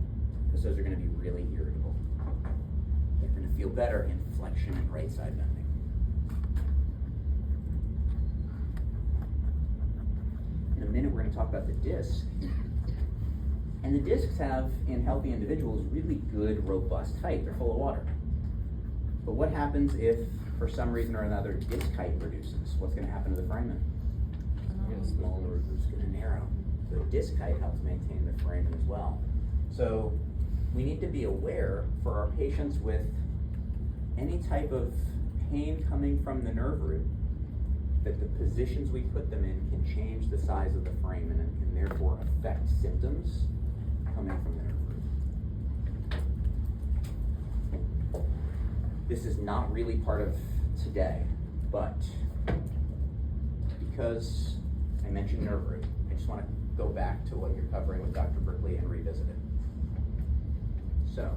because those are gonna be really irritable. They're gonna feel better in flexion and right side bending. In a minute, we're gonna talk about the disc. And the discs have, in healthy individuals, really good, robust height. They're full of water. But what happens if, for some reason or another, disc height reduces? What's gonna happen to the foramen? Get smaller. It's gonna narrow. So disc height helps maintain the foramen as well. So we need to be aware for our patients with any type of pain coming from the nerve root, that the positions we put them in can change the size of the foramen and can therefore affect symptoms coming from the nerve root. This is not really part of today, but because I mentioned nerve root, I just want to go back to what you're covering with Dr. Berkeley and revisit it. So,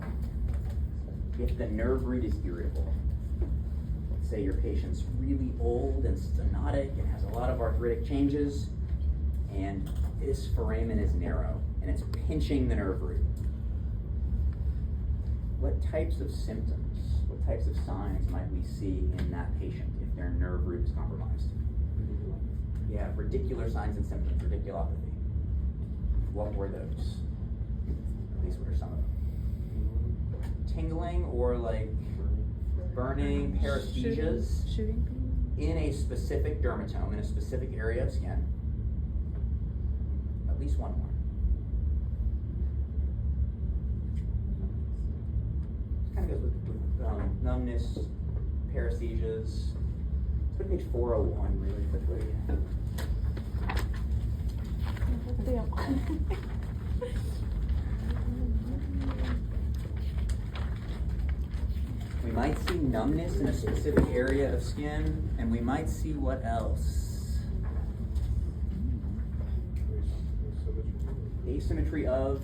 if the nerve root is irritable, let's say your patient's really old and stenotic and has a lot of arthritic changes, and this foramen is narrow and it's pinching the nerve root. What types of symptoms, what types of signs might we see in that patient if their nerve root is compromised? Yeah, radicular signs and symptoms, radiculopathy. What were those? At least what are some of them? Tingling or like burning, paresthesias Shooting pain? in a specific dermatome, in a specific area of skin. At least one more. Kind of goes with numbness, paresthesias. Let's go to page 401 really quickly. We might see numbness in a specific area of skin, and we might see what else? Asymmetry of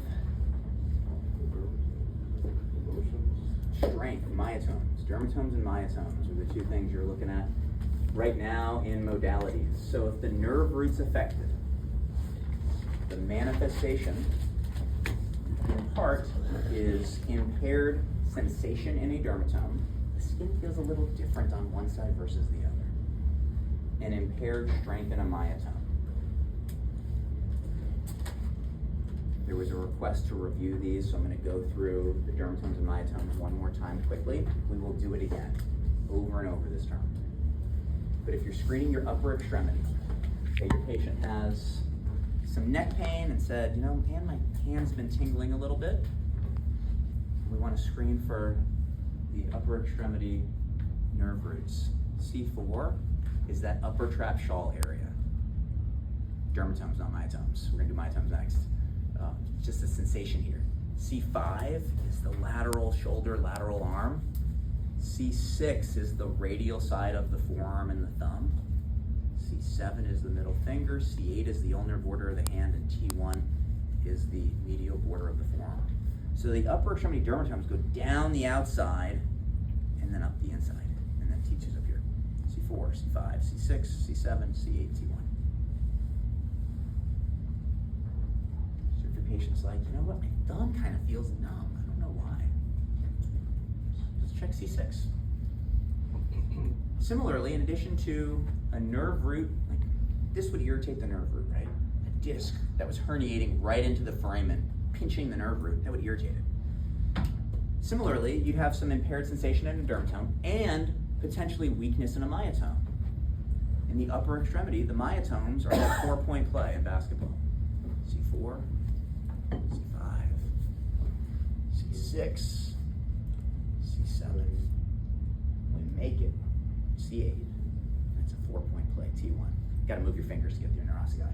strength, myotomes. Dermatomes and myotomes are the two things you're looking at right now in modalities. So if the nerve root's affected, the manifestation in part is impaired sensation in a dermatome. The skin feels a little different on one side versus the other. And impaired strength in a myotome. There was a request to review these, so I'm going to go through the dermatomes and myotomes one more time quickly. We will do it again, over and over this term. But if you're screening your upper extremity, say your patient has some neck pain and said, you know, man, my hand's been tingling a little bit. We want to screen for the upper extremity nerve roots. C4 is that upper trap shawl area. Dermatomes, not myotomes. We're going to do myotomes next. Just a sensation here. C5 is the lateral shoulder, lateral arm. C6 is the radial side of the forearm and the thumb. C7 is the middle finger. C8 is the ulnar border of the hand, and T1 is the medial border of the forearm. So the upper extremity dermatomes go down the outside and then up the inside. And then T2's up here. C4, C5, C6, C7, C8, T1. So if your patient's like, you know what, my thumb kind of feels numb. I don't know why. Just check C6. Similarly, in addition to a nerve root, like this would irritate the nerve root, right? A disc that was herniating right into the foramen, pinching the nerve root, that would irritate it. Similarly, you'd have some impaired sensation in a dermatome and potentially weakness in a myotome. In the upper extremity, the myotomes are that 4-point play in basketball. C4, C5, C6, C7. We make it C8. That's a 4-point play, T1. You gotta move your fingers to get your neuroscopy.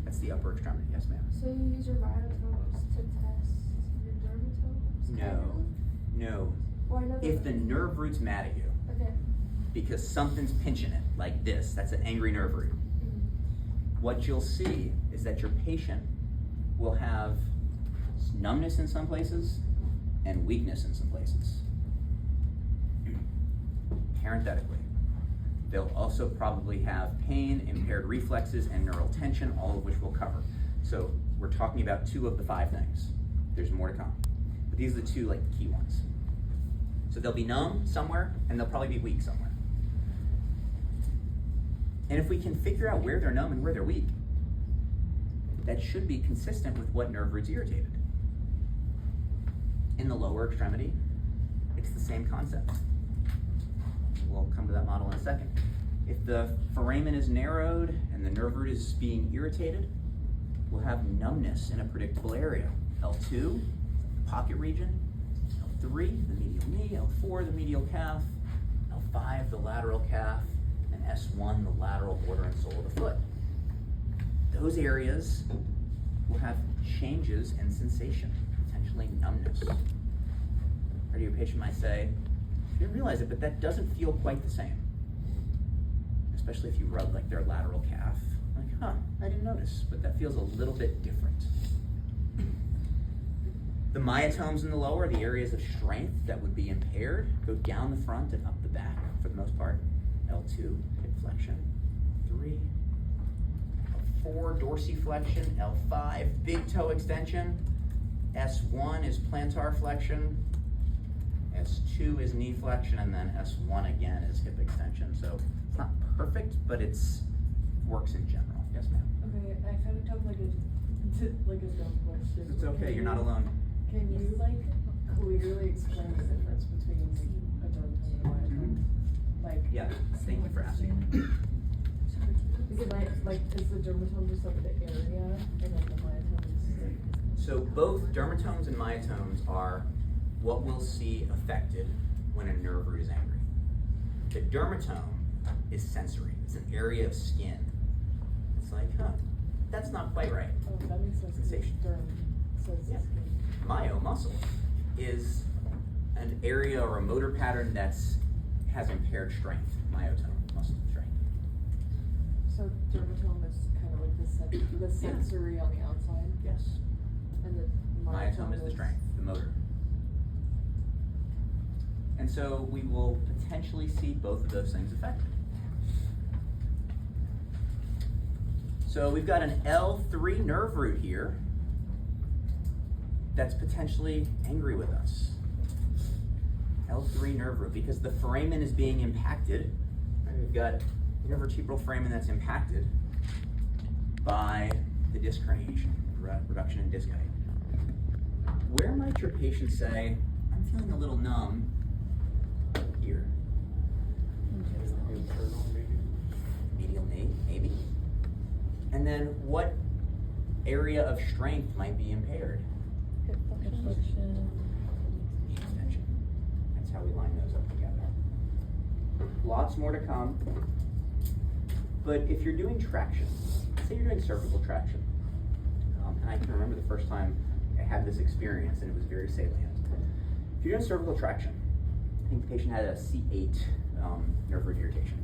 That's the upper extremity, yes ma'am. So you use your myotomes to test your dermatomes? No. Well, I know If that- the nerve root's mad at you, Okay. because something's pinching it, like this, that's an angry nerve root. What you'll see is that your patient will have numbness in some places and weakness in some places. Parenthetically, They'll also probably have pain, impaired reflexes, and neural tension, all of which we'll cover. So we're talking about 2 of the 5 things. There's more to come. But these are the 2 key ones. So they'll be numb somewhere, and they'll probably be weak somewhere. And if we can figure out where they're numb and where they're weak, that should be consistent with what nerve root's irritated. In the lower extremity, it's the same concept. We'll come to that model in a second. If the foramen is narrowed and the nerve root is being irritated, we'll have numbness in a predictable area. L2, the pocket region. L3, the medial knee. L4, the medial calf. L5, the lateral calf. And S1, the lateral border and sole of the foot. Those areas will have changes in sensation, potentially numbness. Or your patient might say, you didn't realize it, but that doesn't feel quite the same. Especially if you rub their lateral calf. I didn't notice, but that feels a little bit different. The myotomes in the lower, the areas of strength that would be impaired, go down the front and up the back for the most part. L2, hip flexion. 3, L4, dorsiflexion. L5, big toe extension. S1 is plantar flexion. S2 is knee flexion, and then S1 again is hip extension. So it's not perfect, but it's works in general. Yes, ma'am. Okay, I kind of have a dumb question. It's okay, you're not alone. Can you clearly explain the difference between a dermatome and a myotome? Yeah, thank you for asking. Because is the dermatome just the area, and then the myotome is So both dermatomes and myotomes are what we'll see affected when a nerve root is angry. The dermatome is sensory. It's an area of skin. It's that's not quite right. Oh, that makes sense. Sensation. Derm says Yeah. skin. Myomuscle is an area or a motor pattern has impaired strength. Myotome, muscle strength. So dermatome is kind of the sensory on the outside, Yes. and the Myotome is the strength, the motor. And so we will potentially see both of those things affected. So we've got an L3 nerve root here that's potentially angry with us. L3 nerve root, because the foramen is being impacted. Right, we've got the intervertebral foramen that's impacted by the disc herniation, reduction in disc height. Where might your patient say, I'm feeling a little numb here? Internal, maybe. Medial knee, maybe. And then what area of strength might be impaired? Hip flexion. Knee extension. That's how we line those up together. Lots more to come. But if you're doing traction, say you're doing cervical traction, and I can remember the first time I had this experience and it was very salient. If you're doing cervical traction, I think the patient had a C8 nerve root irritation.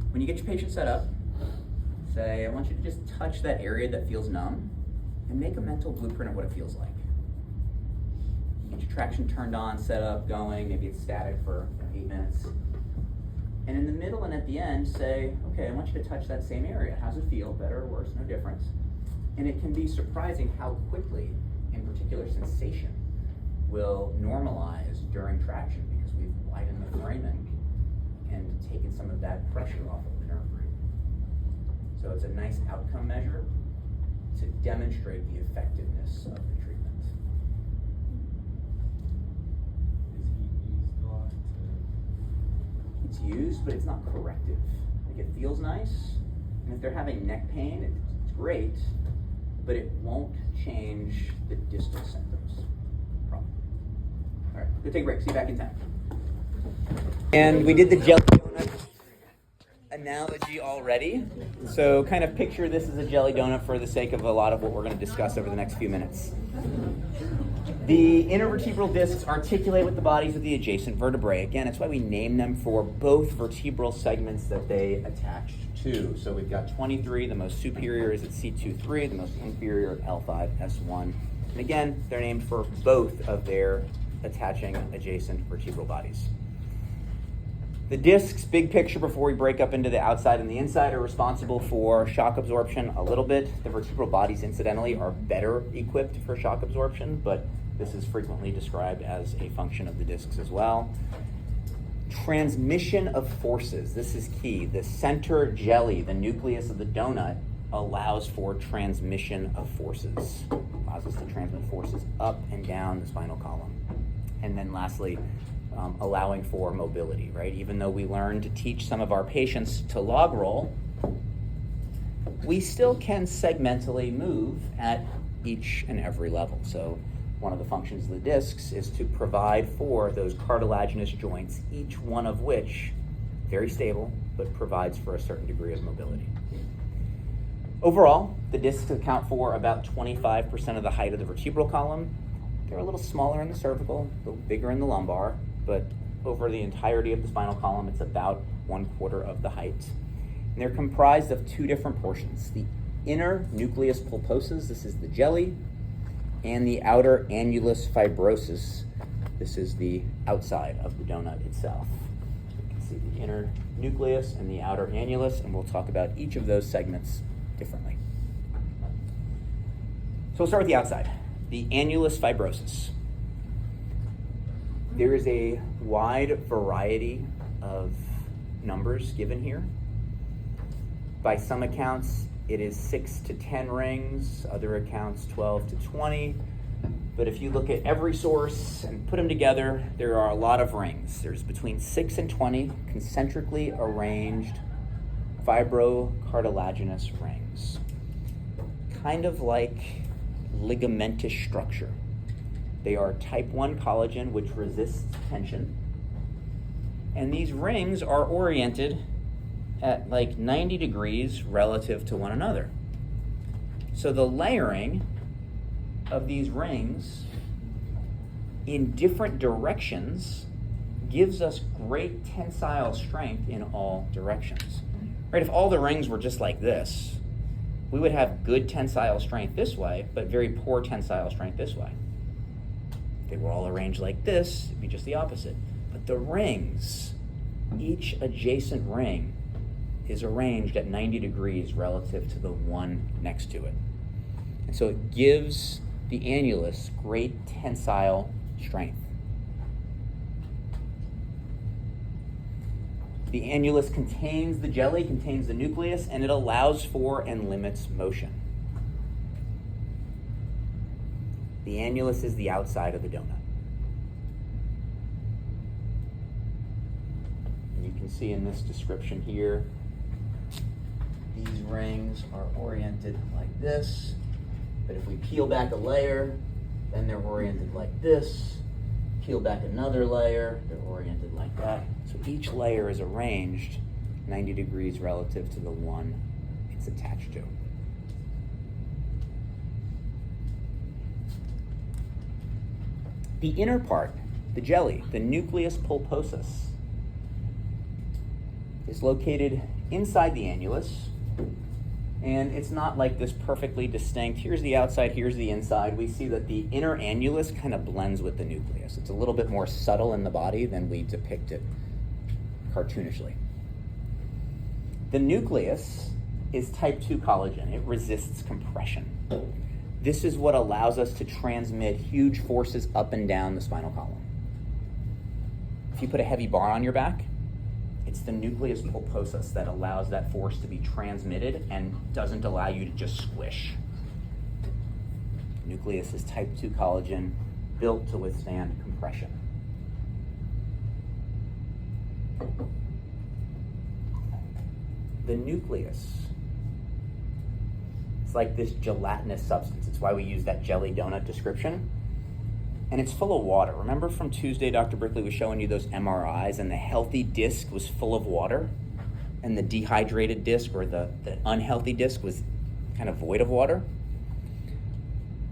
When you get your patient set up, say, I want you to just touch that area that feels numb and make a mental blueprint of what it feels like. Get your traction turned on, set up, going, maybe it's static for 8 minutes. And in the middle and at the end, say, okay, I want you to touch that same area. How's it feel? Better or worse? No difference. And it can be surprising how quickly, in particular sensation, will normalize during traction because we've widened the foramen and taken some of that pressure off of the nerve root. So it's a nice outcome measure to demonstrate the effectiveness of the treatment. Is heat used a lot to... It's used, but it's not corrective. Like it feels nice, and if they're having neck pain, it's great, but it won't change the distal symptoms. Problem. All right, go take a break. See you back in 10. And we did the jelly donut analogy already. So kind of picture this as a jelly donut for the sake of a lot of what we're going to discuss over the next few minutes. The intervertebral discs articulate with the bodies of the adjacent vertebrae. Again, it's why we name them for both vertebral segments that they attach to. So we've got 23, the most superior is at C23, the most inferior at L5, S1. And again, they're named for both of their attaching adjacent vertebral bodies. The discs, big picture before we break up into the outside and the inside, are responsible for shock absorption a little bit. The vertebral bodies, incidentally, are better equipped for shock absorption, but this is frequently described as a function of the discs as well. Transmission of forces, this is key. The center jelly, the nucleus of the donut, allows for transmission of forces. Allows us to transmit forces up and down the spinal column. And then lastly, allowing for mobility, right? Even though we learn to teach some of our patients to log roll, we still can segmentally move at each and every level. So one of the functions of the discs is to provide for those cartilaginous joints, each one of which very stable, but provides for a certain degree of mobility. Overall, the discs account for about 25% of the height of the vertebral column. They're a little smaller in the cervical, a little bigger in the lumbar, but over the entirety of the spinal column, it's about 1/4 of the height. And they're comprised of two different portions. The inner nucleus pulposus, this is the jelly, and the outer annulus fibrosus, this is the outside of the donut itself. You can see the inner nucleus and the outer annulus, and we'll talk about each of those segments differently. So we'll start with the outside, the annulus fibrosus. There is a wide variety of numbers given here. By some accounts, it is 6 to 10 rings, other accounts 12 to 20. But if you look at every source and put them together, there are a lot of rings. There's between 6 and 20 concentrically arranged fibrocartilaginous rings, kind of like ligamentous structure. They are type 1 collagen, which resists tension. And these rings are oriented at like 90 degrees relative to one another. So the layering of these rings in different directions gives us great tensile strength in all directions. Right? If all the rings were just like this, we would have good tensile strength this way, but very poor tensile strength this way. If they were all arranged like this, it'd be just the opposite. But the rings, each adjacent ring is arranged at 90 degrees relative to the one next to it. And so it gives the annulus great tensile strength. The annulus contains the jelly, contains the nucleus, and it allows for and limits motion. The annulus is the outside of the donut. And you can see in this description here, these rings are oriented like this, but if we peel back a layer, then they're oriented like this. Peel back another layer, they're oriented like that. So each layer is arranged 90 degrees relative to the one it's attached to. The inner part, the jelly, the nucleus pulposus, is located inside the annulus, and it's not like this perfectly distinct, here's the outside, here's the inside. We see that the inner annulus kind of blends with the nucleus. It's a little bit more subtle in the body than we depict it cartoonishly. The nucleus is type 2 collagen. It resists compression. This is what allows us to transmit huge forces up and down the spinal column. If you put a heavy bar on your back, it's the nucleus pulposus that allows that force to be transmitted and doesn't allow you to just squish. Nucleus is type 2 collagen, built to withstand compression. The nucleus, it's like this gelatinous substance. It's why we use that jelly donut description. And it's full of water. Remember from Tuesday, Dr. Brickley was showing you those MRIs, and the healthy disc was full of water, and the dehydrated disc, or the unhealthy disc, was kind of void of water?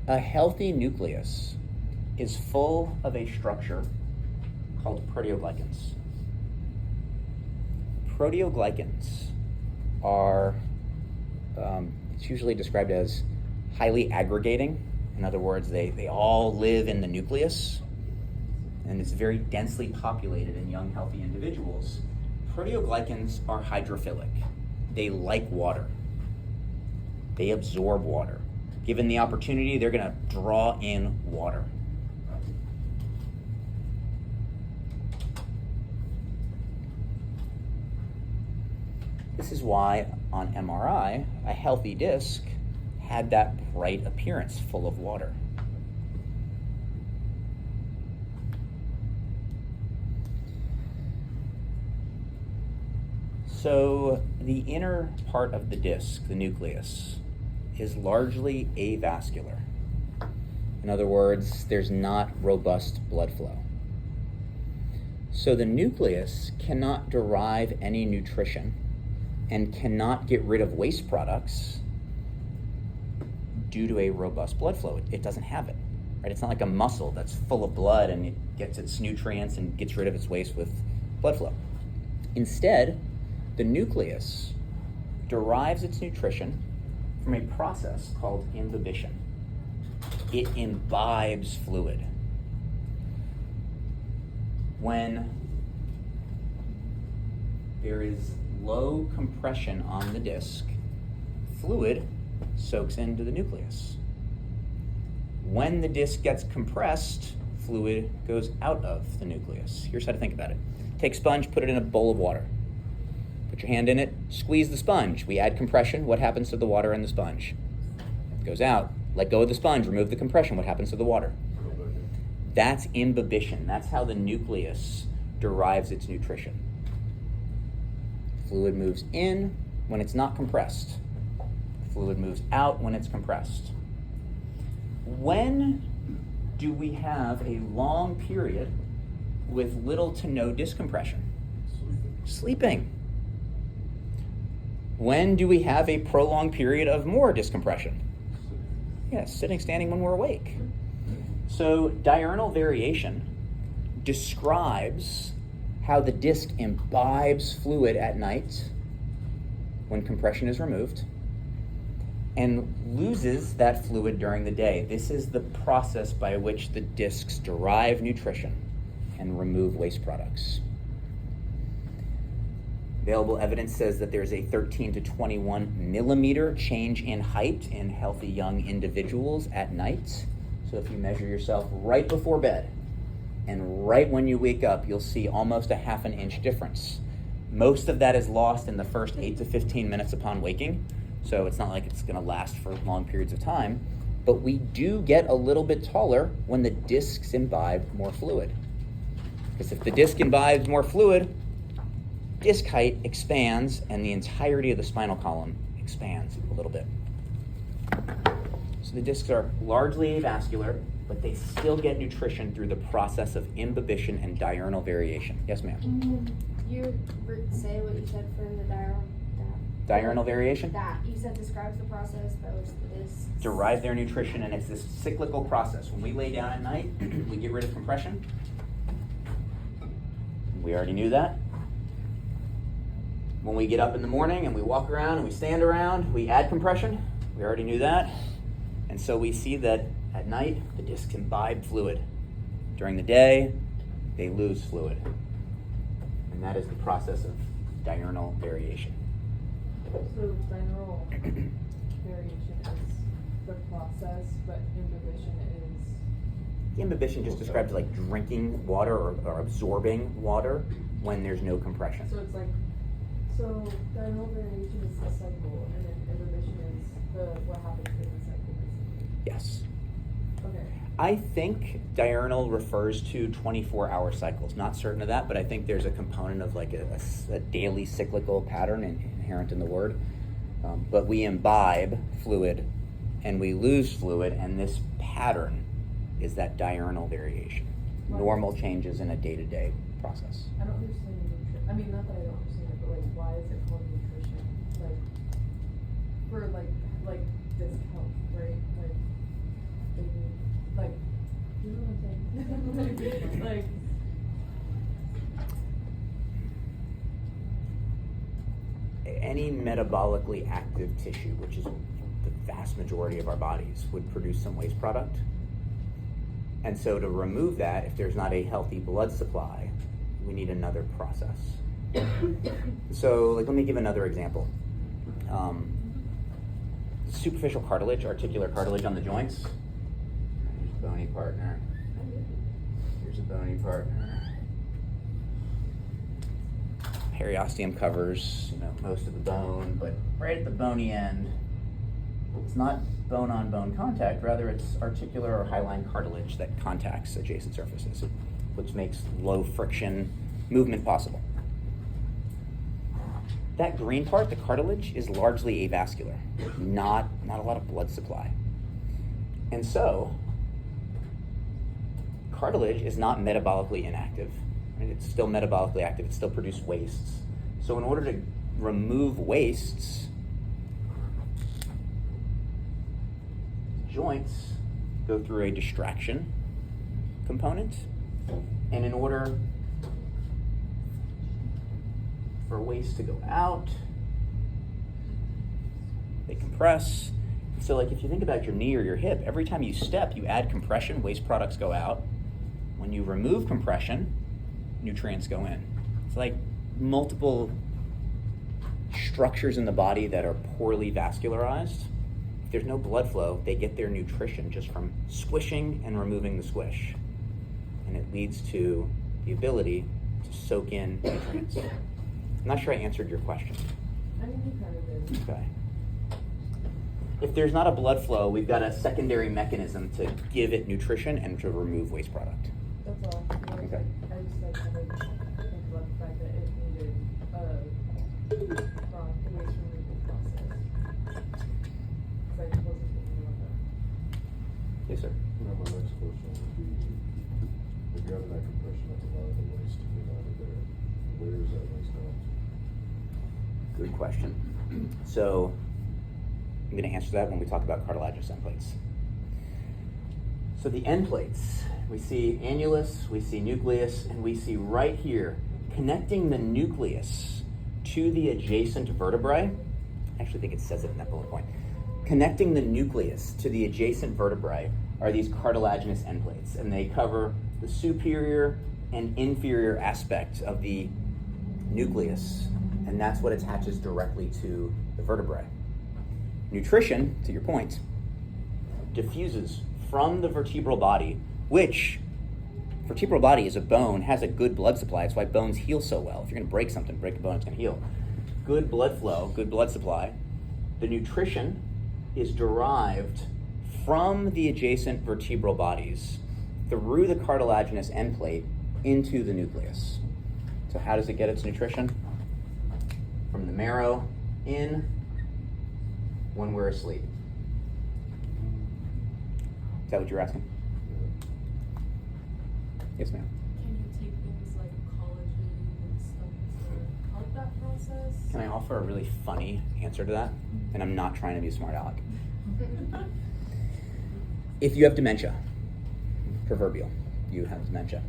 A healthy nucleus is full of a structure called proteoglycans. Proteoglycans are, it's usually described as highly aggregating. In other words, they all live in the nucleus, and it's very densely populated in young, healthy individuals. Proteoglycans are hydrophilic. They like water. They absorb water. Given the opportunity, they're going to draw in water. This is why on MRI, a healthy disc had that bright appearance full of water. So the inner part of the disc, the nucleus, is largely avascular. In other words, there's not robust blood flow. So the nucleus cannot derive any nutrition and cannot get rid of waste products due to a robust blood flow. It doesn't have it, right? It's not like a muscle that's full of blood and it gets its nutrients and gets rid of its waste with blood flow. Instead, the nucleus derives its nutrition from a process called imbibition. It imbibes fluid. When there is low compression on the disc, fluid soaks into the nucleus. When the disc gets compressed, fluid goes out of the nucleus. Here's how to think about it. Take a sponge, put it in a bowl of water. Put your hand in it, squeeze the sponge. We add compression. What happens to the water in the sponge? It goes out. Let go of the sponge, remove the compression. What happens to the water? That's imbibition. That's how the nucleus derives its nutrition. Fluid moves in when it's not compressed. Fluid moves out when it's compressed. When do we have a long period with little to no discompression? Sleeping. When do we have a prolonged period of more discompression? Yeah, sitting, standing when we're awake. So diurnal variation describes how the disc imbibes fluid at night when compression is removed and loses that fluid during the day. This is the process by which the discs derive nutrition and remove waste products. Available evidence says that there's a 13 to 21 millimeter change in height in healthy young individuals at night. So if you measure yourself right before bed and right when you wake up, you'll see almost a half an inch difference. Most of that is lost in the first 8 to 15 minutes upon waking, so it's not like it's going to last for long periods of time. But we do get a little bit taller when the discs imbibe more fluid. Because if the disc imbibes more fluid, disc height expands and the entirety of the spinal column expands a little bit. So the discs are largely avascular, but they still get nutrition through the process of imbibition and diurnal variation. Yes, ma'am? You say what you said for the Diurnal variation? That you said describes the process that was this. Derive their nutrition, and it's this cyclical process. When we lay down at night, we get rid of compression. We already knew that. When we get up in the morning and we walk around and we stand around, we add compression. We already knew that. And so we see that at night, the discs imbibe fluid. During the day, they lose fluid. And that is the process of diurnal variation. So diurnal variation is the process, but imbibition is... Imbibition just describes like drinking water or absorbing water when there's no compression. So it's like, so diurnal variation is the cycle, and then imbibition is what happens in the cycle, basically. Yes. Okay. I think diurnal refers to 24-hour cycles. Not certain of that, but I think there's a component of like a daily cyclical pattern inherent in the word. But we imbibe fluid and we lose fluid, and this pattern is that diurnal variation. Normal changes in a day-to-day process. I don't understand nutrition. I mean, not that I don't understand it, but like, why is it called nutrition? Like, for like disc health, right? Like, you know what I'm saying? like, any metabolically active tissue, which is the vast majority of our bodies, would produce some waste product. And so to remove that, if there's not a healthy blood supply, we need another process. So, like, let me give another example. Superficial cartilage, articular cartilage on the joints. Here's a bony partner. Here's a bony partner. Periosteum covers, most of the bone, but right at the bony end, it's not bone-on-bone contact, rather it's articular or hyaline cartilage that contacts adjacent surfaces, which makes low friction movement possible. That green part, the cartilage, is largely avascular, not a lot of blood supply. And so, cartilage is not metabolically inactive. Right? It's still metabolically active, it still produces wastes. So in order to remove wastes, joints go through a distraction component, and in order for waste to go out, they compress. So like if you think about your knee or your hip, every time you step, you add compression, waste products go out. When you remove compression, nutrients go in. It's like multiple structures in the body that are poorly vascularized. If there's no blood flow, they get their nutrition just from squishing and removing the squish. And it leads to the ability to soak in nutrients. I'm not sure I answered your question. I mean, you kind of did. Okay. If there's not a blood flow, we've got a secondary mechanism to give it nutrition and to remove waste product. That's all. Okay. I just like to think about the fact that it needed a waste removal process. Because I wasn't thinking about that. Yes, sir. My next question would be, if you're having that compression, that's a lot of the waste to get out of there. Where is that waste going? Good question. So I'm going to answer that when we talk about cartilaginous end plates. So the end plates, we see annulus, we see nucleus, and we see right here, connecting the nucleus to the adjacent vertebrae. I actually think it says it in that bullet point. Connecting the nucleus to the adjacent vertebrae are these cartilaginous end plates, and they cover the superior and inferior aspect of the nucleus, and that's what attaches directly to the vertebrae. Nutrition, to your point, diffuses from the vertebral body, which vertebral body is a bone, has a good blood supply. That's why bones heal so well. If you're going to break something, break a bone, it's going to heal. Good blood flow, good blood supply. The nutrition is derived from the adjacent vertebral bodies through the cartilaginous end plate into the nucleus. So how does it get its nutrition? From the marrow in when we're asleep. Is that what you're asking? Yes, ma'am. Can you take things like collagen and stuff to help that process? Can I offer a really funny answer to that? And I'm not trying to be a smart aleck. If you have dementia, proverbial, you have dementia,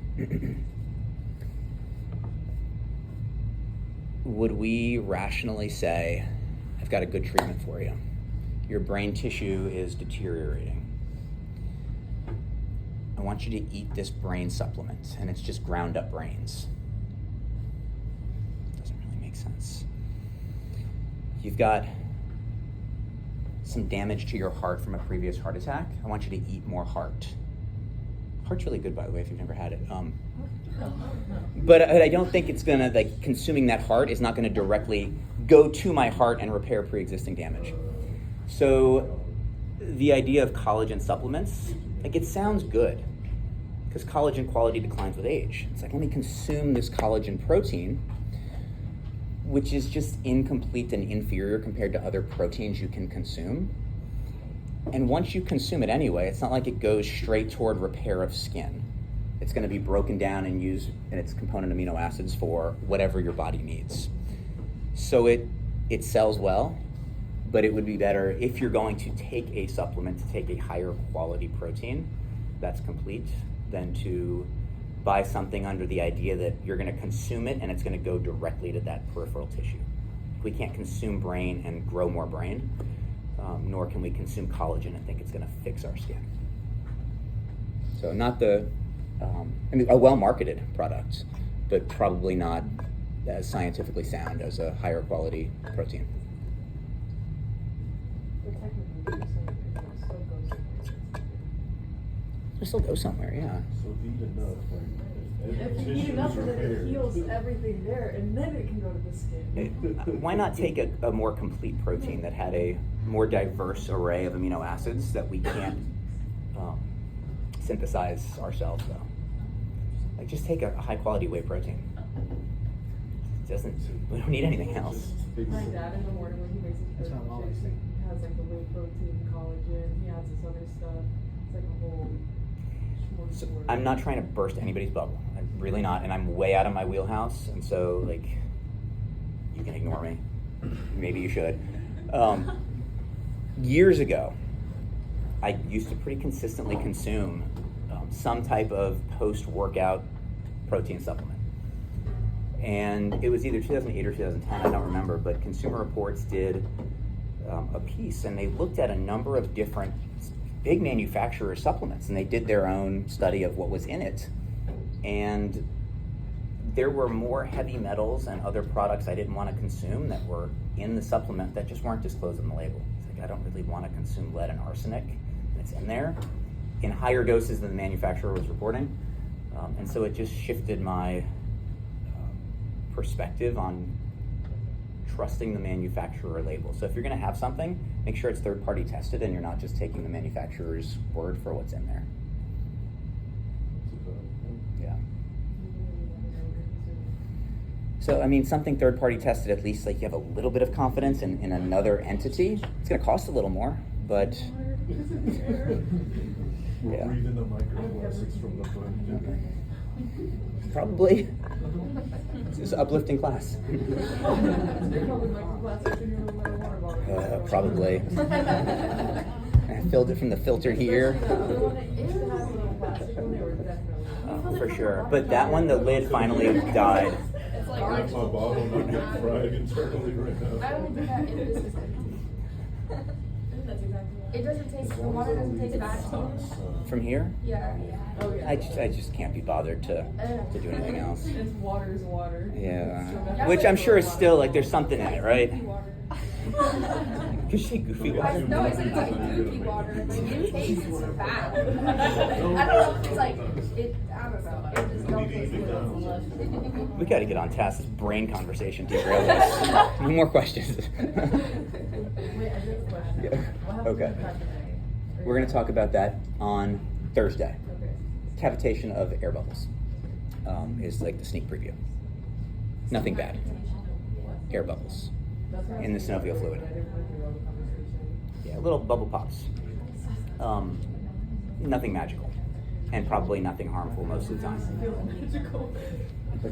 would we rationally say, I've got a good treatment for you. Your brain tissue is deteriorating. I want you to eat this brain supplement, and it's just ground up brains. Doesn't really make sense. You've got some damage to your heart from a previous heart attack. I want you to eat more heart. Heart's really good, by the way, if you've never had it. But I don't think it's gonna, like, consuming that heart is not gonna directly go to my heart and repair pre-existing damage. So the idea of collagen supplements, like, it sounds good because collagen quality declines with age. It's like, let me consume this collagen protein, which is just incomplete and inferior compared to other proteins you can consume. And once you consume it anyway, it's not like it goes straight toward repair of skin. It's going to be broken down and used in its component amino acids for whatever your body needs. So it sells well, but it would be better if you're going to take a supplement to take a higher quality protein that's complete than to buy something under the idea that you're going to consume it and it's going to go directly to that peripheral tissue. We can't consume brain and grow more brain, nor can we consume collagen and think it's going to fix our skin. So not a well-marketed product, but probably not as scientifically sound as a higher quality protein. But technically, you're saying it It'll still still goes somewhere. go somewhere, yeah. So eat enough, like. If you eat enough of it, it heals everything there, and then it can go to the skin. Why not take a more complete protein that had a more diverse array of amino acids that we can't synthesize ourselves, though? Like, just take a high quality whey protein. We don't need anything else. My dad in the morning when he makes his That's what I'm always shakes, saying. he has like the whey protein, collagen, he adds this other stuff. It's like a whole So smorgasbord. I'm not trying to burst anybody's bubble. I'm really not, and I'm way out of my wheelhouse, and so, like, you can ignore me. Maybe you should. Years ago, I used to pretty consistently consume some type of post-workout protein supplement. And it was either 2008 or 2010, I don't remember, but Consumer Reports did a piece, and they looked at a number of different big manufacturer supplements, and they did their own study of what was in it. And there were more heavy metals and other products I didn't want to consume that were in the supplement that just weren't disclosed on the label. It's like, I don't really want to consume lead and arsenic, and it's in there in higher doses than the manufacturer was reporting. And so it just shifted my perspective on trusting the manufacturer label. So if you're going to have something, make sure it's third-party tested and you're not just taking the manufacturer's word for what's in there. Yeah. So, I mean, something third-party tested, at least like you have a little bit of confidence in another entity. It's going to cost a little more, but We're Yeah. breathing the microplastics from the food. probably it's an uplifting class. You're probably microplastics in your little metal water bottle. Probably. I filled it from the filter here. The other one that used to have little plastic one, they were definitely. For sure. But that one, the lid finally died. It's like My bottle not getting fried internally right I now. only do that if this is empty. That's exactly what. It doesn't taste, the water doesn't taste bad to you. From here, Yeah. Oh, yeah. I just can't be bothered to do anything else. It's water is water. Yeah. Which I'm sure is still, like, there's something in it, right? Could she goofy water? No, it's like goopy water. Like, it tastes bad. I don't know if it's like, I don't know. It just don't taste good. We got to get on task. This brain conversation derailed us. No more questions. Wait, I do have a question. Yeah. What happens Okay. with Dr. Maggie? We're going to talk about that on Thursday. Okay. Cavitation of air bubbles is like the sneak preview. Nothing bad. Air bubbles. That's what I In the was synovial thinking, fluid. but I didn't want to hear all the conversation. Yeah, little bubble pops. Nothing magical. And probably nothing harmful most of the I time. feel magical.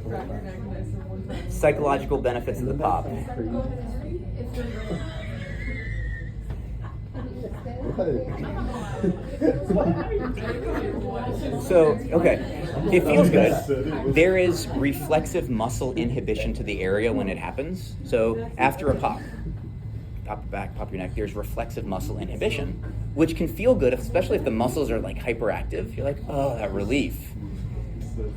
Crack your neck nice and one time. Psychological benefits of the pop. So, okay, it feels good. There is reflexive muscle inhibition to the area when it happens. So after a pop your back, pop your neck, there's reflexive muscle inhibition, which can feel good, especially if the muscles are like hyperactive. You're like, oh, that relief.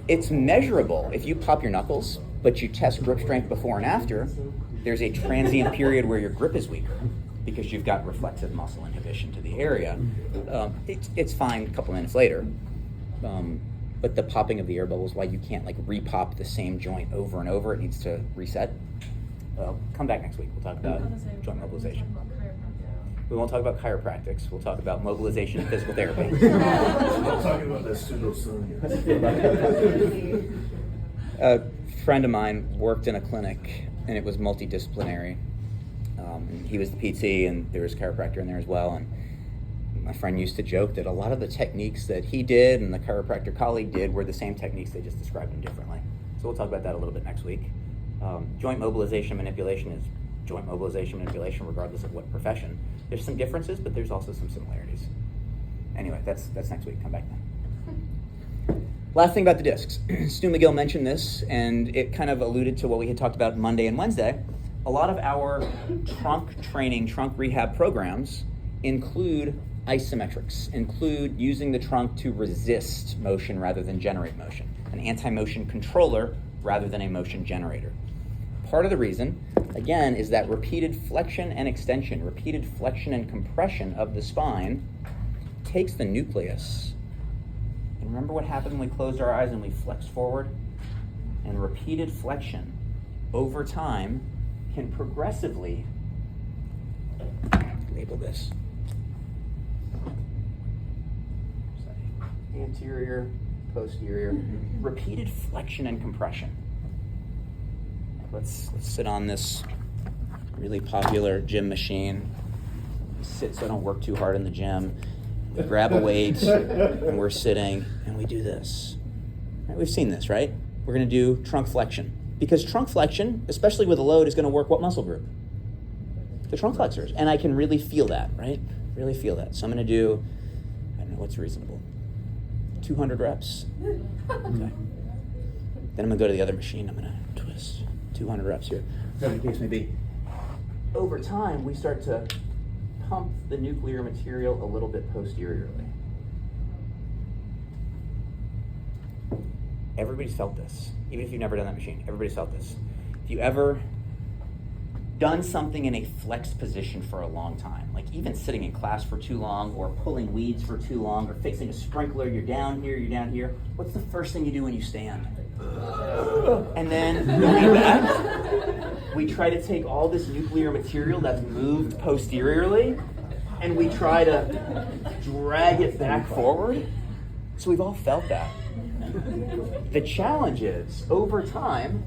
It's measurable. If you pop your knuckles, but you test grip strength before and after, there's a transient period where your grip is weaker because you've got reflexive muscle inhibition to the area. It's fine a couple minutes later. But the popping of the air bubbles, why you can't like repop the same joint over and over, it needs to reset. Come back next week. We'll talk about joint mobilization. We won't talk about chiropractics. We'll talk about mobilization and physical therapy. I'm talking about that pseudoscience. A friend of mine worked in a clinic, and it was multidisciplinary. He was the PT, and there was a chiropractor in there as well. And my friend used to joke that a lot of the techniques that he did and the chiropractor colleague did were the same techniques, they just described them differently. So we'll talk about that a little bit next week. Joint mobilization manipulation is joint mobilization manipulation regardless of what profession. There's some differences, but there's also some similarities. Anyway, that's next week. Come back then. Last thing about the discs. Stu McGill mentioned this, and it kind of alluded to what we had talked about Monday and Wednesday. A lot of our trunk training, trunk rehab programs include isometrics, include using the trunk to resist motion rather than generate motion, an anti-motion controller rather than a motion generator. part of the reason, again, is that repeated flexion and extension, repeated flexion and compression of the spine takes the nucleus. And remember what happened when we closed our eyes and we flexed forward? And repeated flexion over time can progressively, label this, anterior, posterior, repeated flexion and compression. Let's sit on this really popular gym machine. Sit so I don't work too hard in the gym. We grab a weight and we're sitting and we do this. Right, we've seen this, right? We're going to do trunk flexion. Because trunk flexion, especially with a load, is going to work what muscle group? The trunk flexors. And I can really feel that, right? Really feel that. So I'm going to do, I don't know what's reasonable, 200 reps. Okay. Then I'm going to go to the other machine. I'm going to twist 200 reps here. Whatever the case may be. Over time, we start to pump the nuclear material a little bit posteriorly. Everybody's felt this. Even if you've never done that machine, everybody's felt this. If you ever done something in a flexed position for a long time, like even sitting in class for too long, or pulling weeds for too long, or fixing a sprinkler, you're down here, what's the first thing you do when you stand? And then we lean back. We try to take all this nuclear material that's moved posteriorly, and we try to drag it back forward. So we've all felt that. The challenge is, over time,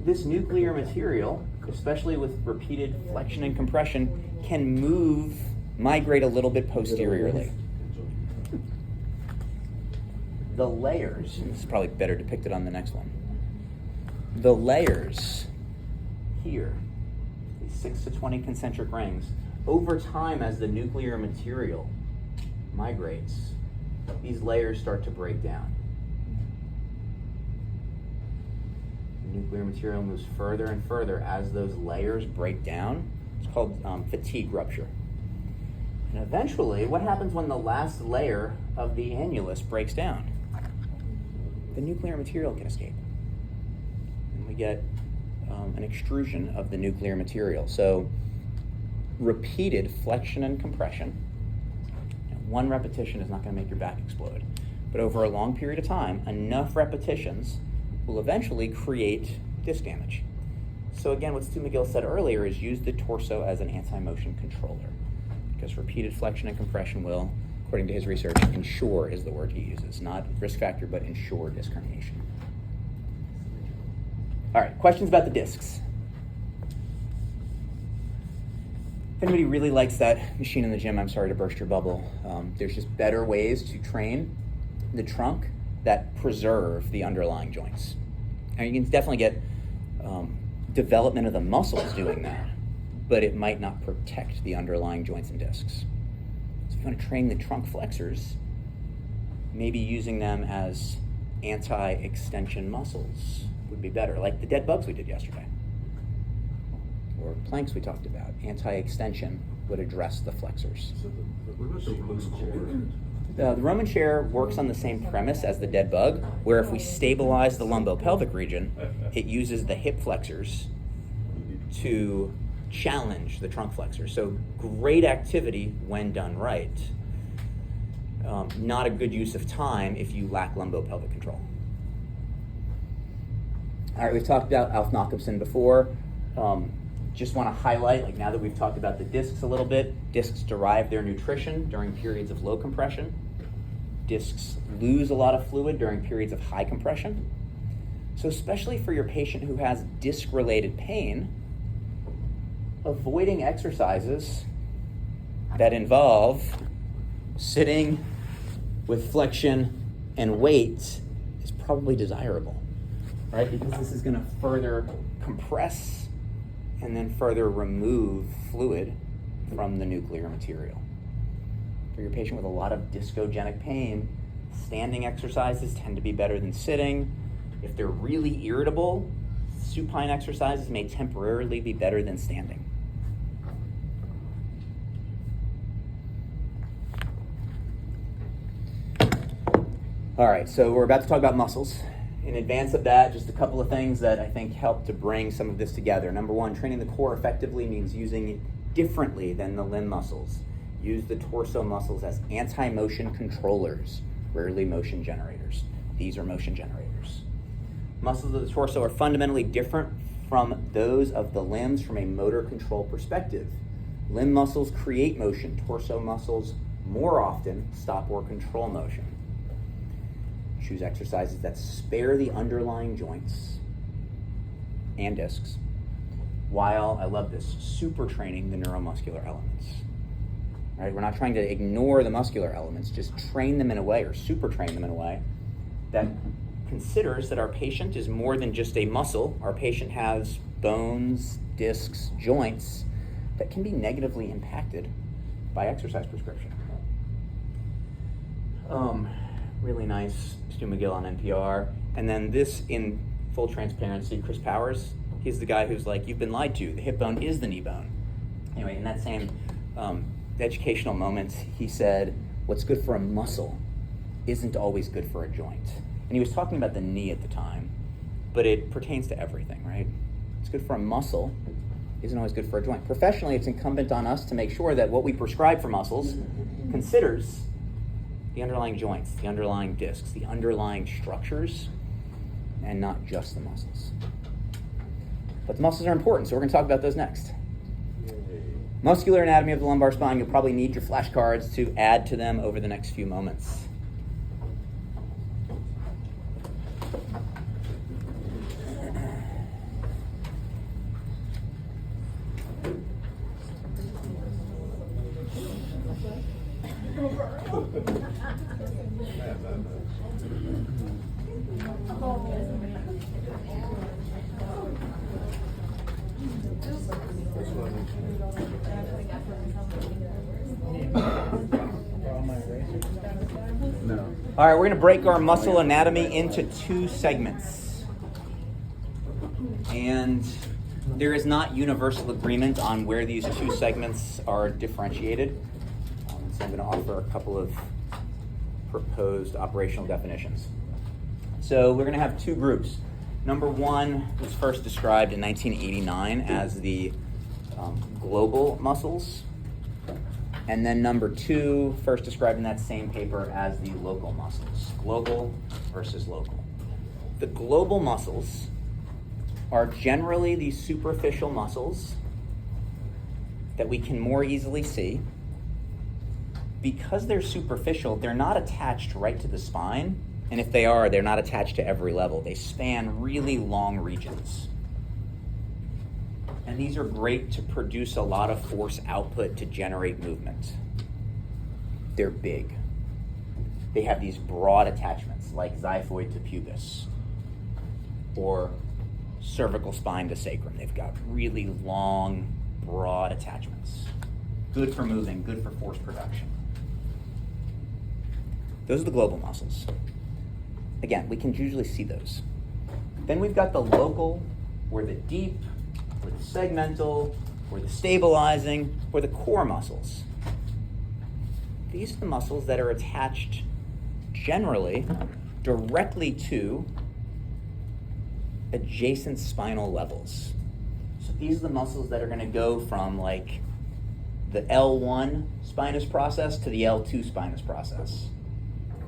this nuclear material, especially with repeated flexion and compression, can migrate a little bit posteriorly. The layers, and this is probably better depicted on the next one. The layers here, these 6 to 20 concentric rings, over time as the nuclear material migrates, these layers start to break down. The nuclear material moves further and further as those layers break down. It's called fatigue rupture. And eventually, what happens when the last layer of the annulus breaks down? The nuclear material can escape. And we get an extrusion of the nuclear material. So repeated flexion and compression. One repetition is not going to make your back explode. But over a long period of time, enough repetitions will eventually create disc damage. So again, what Stu McGill said earlier is use the torso as an anti-motion controller. Because repeated flexion and compression will, according to his research, ensure is the word he uses. Not risk factor, but ensure disc herniation. All right, questions about the discs? If anybody really likes that machine in the gym, I'm sorry to burst your bubble. There's just better ways to train the trunk that preserve the underlying joints. And you can definitely get development of the muscles doing that, but it might not protect the underlying joints and discs. So if you want to train the trunk flexors, maybe using them as anti-extension muscles would be better, like the dead bugs we did yesterday. Or planks we talked about. Anti-extension would address the flexors. So what about the Roman chair? The Roman chair works on the same premise as the dead bug, where if we stabilize the lumbopelvic region, it uses the hip flexors to challenge the trunk flexors. So great activity when done right. Not a good use of time if you lack lumbopelvic control. All right, we've talked about Alf Jacobson before. Just want to highlight, like now that we've talked about the discs a little bit, discs derive their nutrition during periods of low compression. Discs lose a lot of fluid during periods of high compression. So especially for your patient who has disc-related pain, avoiding exercises that involve sitting with flexion and weight is probably desirable, right? Because this is going to further compress and then further remove fluid from the nuclear material. For your patient with a lot of discogenic pain, standing exercises tend to be better than sitting. If they're really irritable, supine exercises may temporarily be better than standing. All right, so we're about to talk about muscles. in advance of that, just a couple of things that I think help to bring some of this together. Number one, training the core effectively means using it differently than the limb muscles. Use the torso muscles as anti-motion controllers, rarely motion generators. These are motion generators. Muscles of the torso are fundamentally different from those of the limbs from a motor control perspective. Limb muscles create motion. Torso muscles more often stop or control motion. Choose exercises that spare the underlying joints and discs, while, I love this, super training the neuromuscular elements. Right? We're not trying to ignore the muscular elements, just train them in a way, or super train them in a way, that considers that our patient is more than just a muscle. Our patient has bones, discs, joints that can be negatively impacted by exercise prescription. Really nice, Stu McGill on NPR. And then this, in full transparency, Chris Powers, he's the guy who's like, you've been lied to. The hip bone is the knee bone. Anyway, in that same educational moment, he said, what's good for a muscle isn't always good for a joint. And he was talking about the knee at the time, but it pertains to everything, right? It's good for a muscle isn't always good for a joint. Professionally, it's incumbent on us to make sure that what we prescribe for muscles considers the underlying joints, the underlying discs, the underlying structures, and not just the muscles. But the muscles are important, so we're going to talk about those next. Muscular anatomy of the lumbar spine. You'll probably need your flashcards to add to them over the next few moments. No. All right, we're going to break our muscle anatomy into two segments. And there is not universal agreement on where these two segments are differentiated. So I'm going to offer a couple of proposed operational definitions. So we're going to have two groups. Number one was first described in 1989 as the global muscles. And then number two, first described in that same paper as the local muscles. Global versus local. The global muscles are generally the superficial muscles that we can more easily see. Because they're superficial, they're not attached right to the spine. And if they are, they're not attached to every level. They span really long regions. And these are great to produce a lot of force output to generate movement. They're big. They have these broad attachments, like xiphoid to pubis, or cervical spine to sacrum. They've got really long, broad attachments. Good for moving, good for force production. Those are the global muscles. Again, we can usually see those. Then we've got the local, or the deep, or the segmental, or the stabilizing, or the core muscles. These are the muscles that are attached generally directly to adjacent spinal levels. So these are the muscles that are going to go from like the L1 spinous process to the L2 spinous process.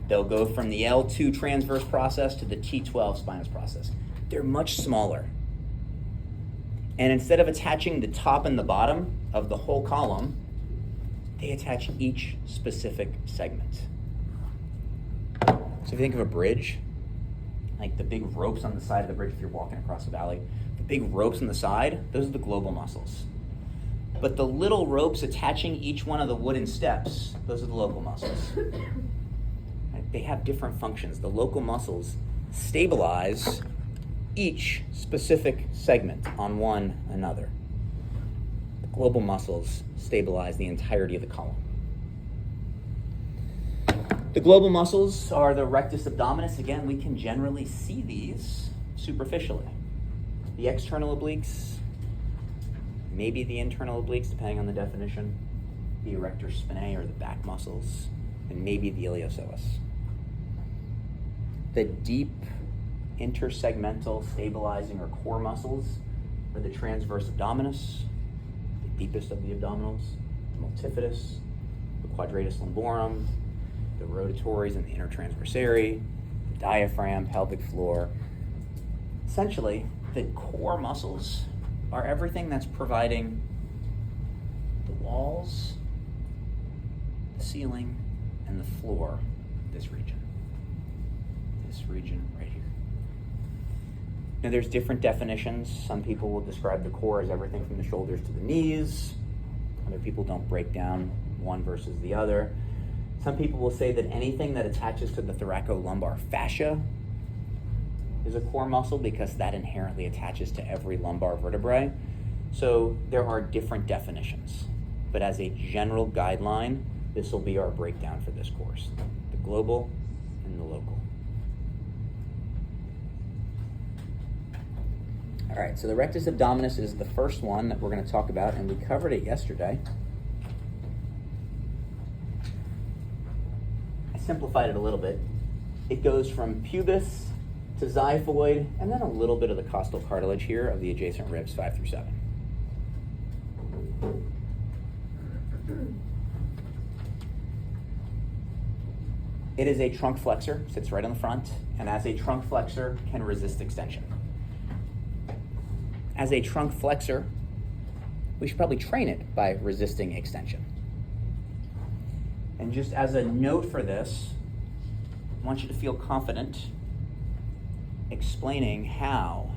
They'll go from the L2 transverse process to the T12 spinous process. They're much smaller. And instead of attaching the top and the bottom of the whole column, they attach each specific segment. So if you think of a bridge, like the big ropes on the side of the bridge if you're walking across a valley, the big ropes on the side, those are the global muscles. But the little ropes attaching each one of the wooden steps, those are the local muscles. Right? They have different functions. The local muscles stabilize each specific segment on one another. The global muscles stabilize the entirety of the column. The global muscles are the rectus abdominis. Again, we can generally see these superficially. The external obliques, maybe the internal obliques, depending on the definition, the erector spinae or the back muscles, and maybe the iliopsoas. The deep intersegmental stabilizing or core muscles are the transverse abdominis, the deepest of the abdominals, the multifidus, the quadratus lumborum, the rotatories and the intertransversarii, the diaphragm, pelvic floor. Essentially, the core muscles are everything that's providing the walls, the ceiling, and the floor of this region. This region right here. Now there's different definitions. Some people will describe the core as everything from the shoulders to the knees. Other people don't break down one versus the other. Some people will say that anything that attaches to the thoracolumbar fascia is a core muscle because that inherently attaches to every lumbar vertebrae. So there are different definitions. But as a general guideline, this will be our breakdown for this course. The global and the local. All right, so the rectus abdominis is the first one that we're going to talk about, and we covered it yesterday. I simplified it a little bit. It goes from pubis to xiphoid, and then a little bit of the costal cartilage here of the adjacent ribs 5 through 7. It is a trunk flexor, sits right on the front, and as a trunk flexor can resist extension. As a trunk flexor, we should probably train it by resisting extension. And just as a note for this, I want you to feel confident explaining how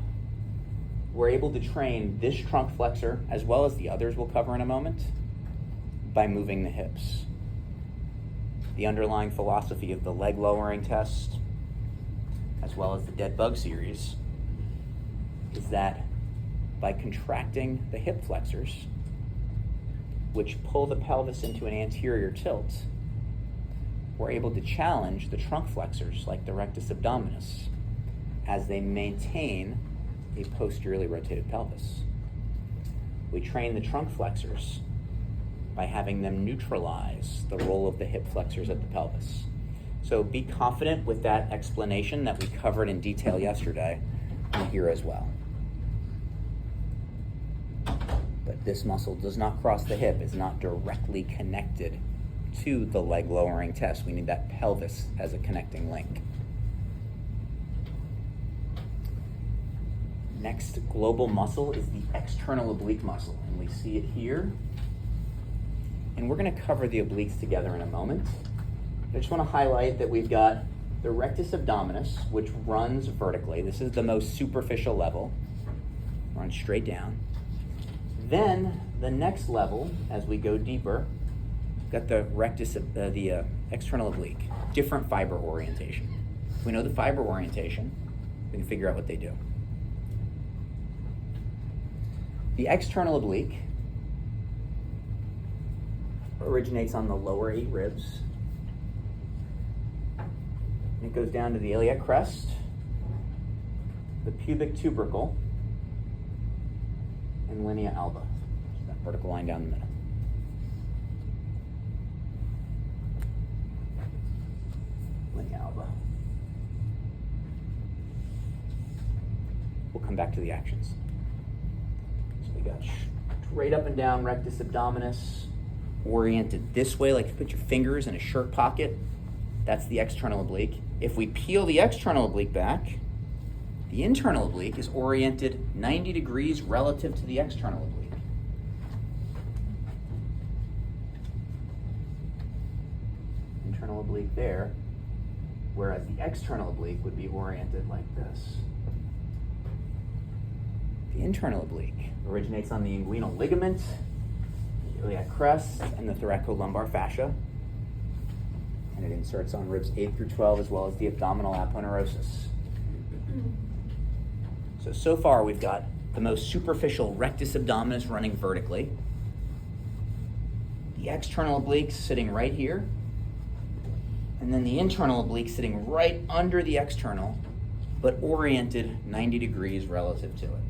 we're able to train this trunk flexor, as well as the others we'll cover in a moment, by moving the hips. The underlying philosophy of the leg lowering test, as well as the dead bug series, is that by contracting the hip flexors, which pull the pelvis into an anterior tilt, we're able to challenge the trunk flexors, like the rectus abdominis, as they maintain a posteriorly rotated pelvis. We train the trunk flexors by having them neutralize the role of the hip flexors at the pelvis. So be confident with that explanation that we covered in detail yesterday and here as well. But this muscle does not cross the hip, is not directly connected to the leg lowering test. We need that pelvis as a connecting link. Next global muscle is the external oblique muscle, and we see it here. And we're going to cover the obliques together in a moment. I just want to highlight that we've got the rectus abdominis, which runs vertically. This is the most superficial level, runs straight down. Then the next level, as we go deeper, got the rectus, the external oblique, different fiber orientation. If we know the fiber orientation, we can figure out what they do. The external oblique originates on the lower 8 ribs. It goes down to the iliac crest, the pubic tubercle, and linea alba, so that vertical line down the middle. Linea alba. We'll come back to the actions. So we got straight up and down rectus abdominis, oriented this way, like you put your fingers in a shirt pocket. That's the external oblique. If we peel the external oblique back, the internal oblique is oriented 90 degrees relative to the external oblique. Internal oblique there, whereas the external oblique would be oriented like this. The internal oblique originates on the inguinal ligament, the iliac crest, and the thoracolumbar fascia, and it inserts on ribs 8 through 12 as well as the abdominal aponeurosis. So far we've got the most superficial rectus abdominis running vertically, the external oblique sitting right here, and then the internal oblique sitting right under the external, but oriented 90 degrees relative to it.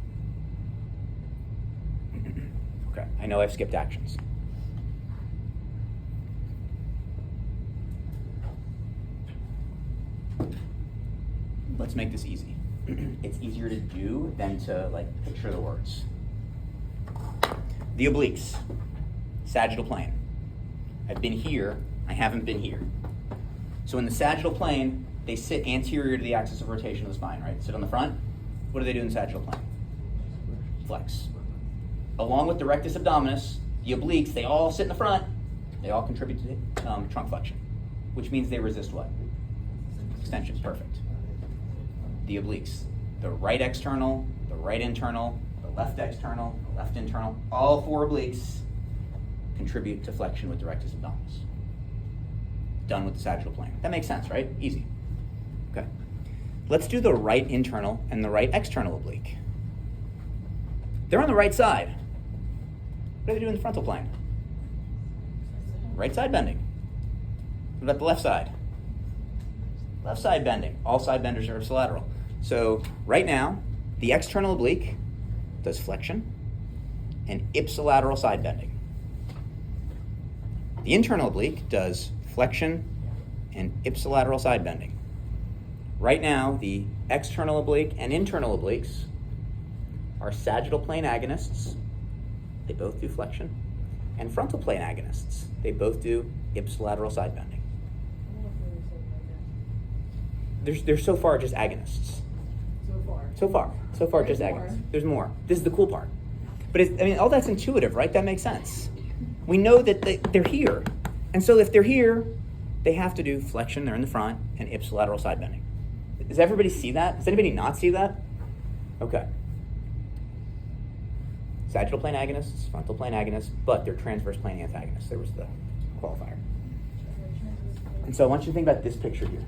Okay, I know I've skipped actions. Let's make this easy. it's easier to do than to like picture the words. The obliques, sagittal plane. I've been here, I haven't been here. So in the sagittal plane, they sit anterior to the axis of rotation of the spine, right? Sit on the front. What do they do in the sagittal plane? Flex. Along with the rectus abdominis, the obliques, they all sit in the front. They all contribute to trunk flexion, which means they resist what? Extension. Perfect. The obliques, the right external, the right internal, the left external, the left internal, all four obliques contribute to flexion with the rectus abdominis. Done with the sagittal plane. That makes sense, right? Easy. Okay. Let's do the right internal and the right external oblique. They're on the right side. What do they do in the frontal plane? Right side bending. What about the left side? Left side bending. All side benders are ipsilateral. So right now, the external oblique does flexion and ipsilateral side bending. The internal oblique does flexion and ipsilateral side bending. Right now, the external oblique and internal obliques are sagittal plane agonists. They both do flexion. And frontal plane agonists. They both do ipsilateral side bending. They're so far just agonists. So far just There's more. agonists. There's more. This is the cool part. But all that's intuitive, right? That makes sense. We know that they're here. And so if they're here, they have to do flexion, they're in the front, and ipsilateral side bending. Does everybody see that? Does anybody not see that? Okay. Sagittal plane agonists, frontal plane agonists, but they're transverse plane antagonists. There was the qualifier. And so I want you to think about this picture here.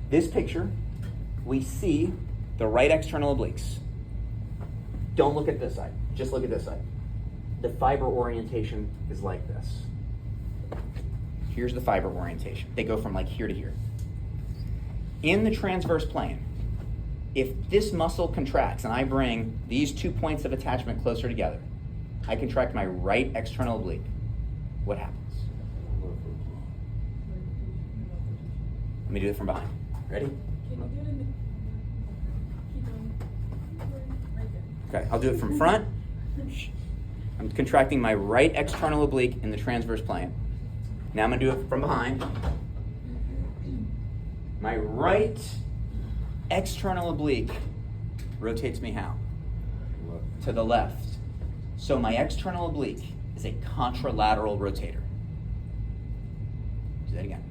This picture, we see the right external obliques. Don't look at this side, just look at this side. The fiber orientation is like this. Here's the fiber orientation. They go from like here to here. In the transverse plane, if this muscle contracts and I bring these 2 points of attachment closer together, I contract my right external oblique. What happens? Let me do it from behind. Ready? Can you do it in the, keep going, right there. Okay, I'll do it from front. I'm contracting my right external oblique in the transverse plane. Now I'm going to do it from behind. My right external oblique rotates me how? To the left. So my external oblique is a contralateral rotator. Do that again.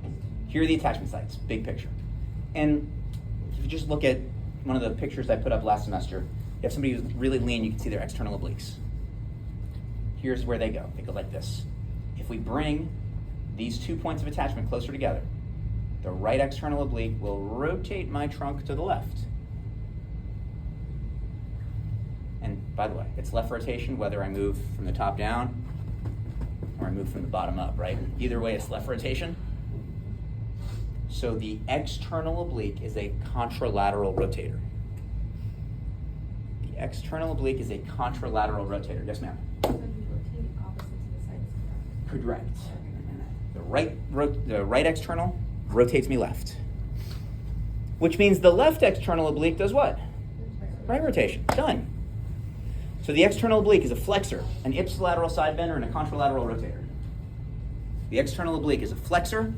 Here are the attachment sites, big picture. And if you just look at one of the pictures I put up last semester, you have somebody who's really lean, you can see their external obliques. Here's where they go. They go like this. If we bring these 2 points of attachment closer together, the right external oblique will rotate my trunk to the left. And by the way, it's left rotation whether I move from the top down or I move from the bottom up, right? Either way, it's left rotation. So the external oblique is a contralateral rotator. The external oblique is a contralateral rotator. Yes, ma'am? Correct. The right external rotates me left, which means the left external oblique does what? Right rotation. Done. So the external oblique is a flexor, an ipsilateral side bender, and a contralateral rotator. The external oblique is a flexor,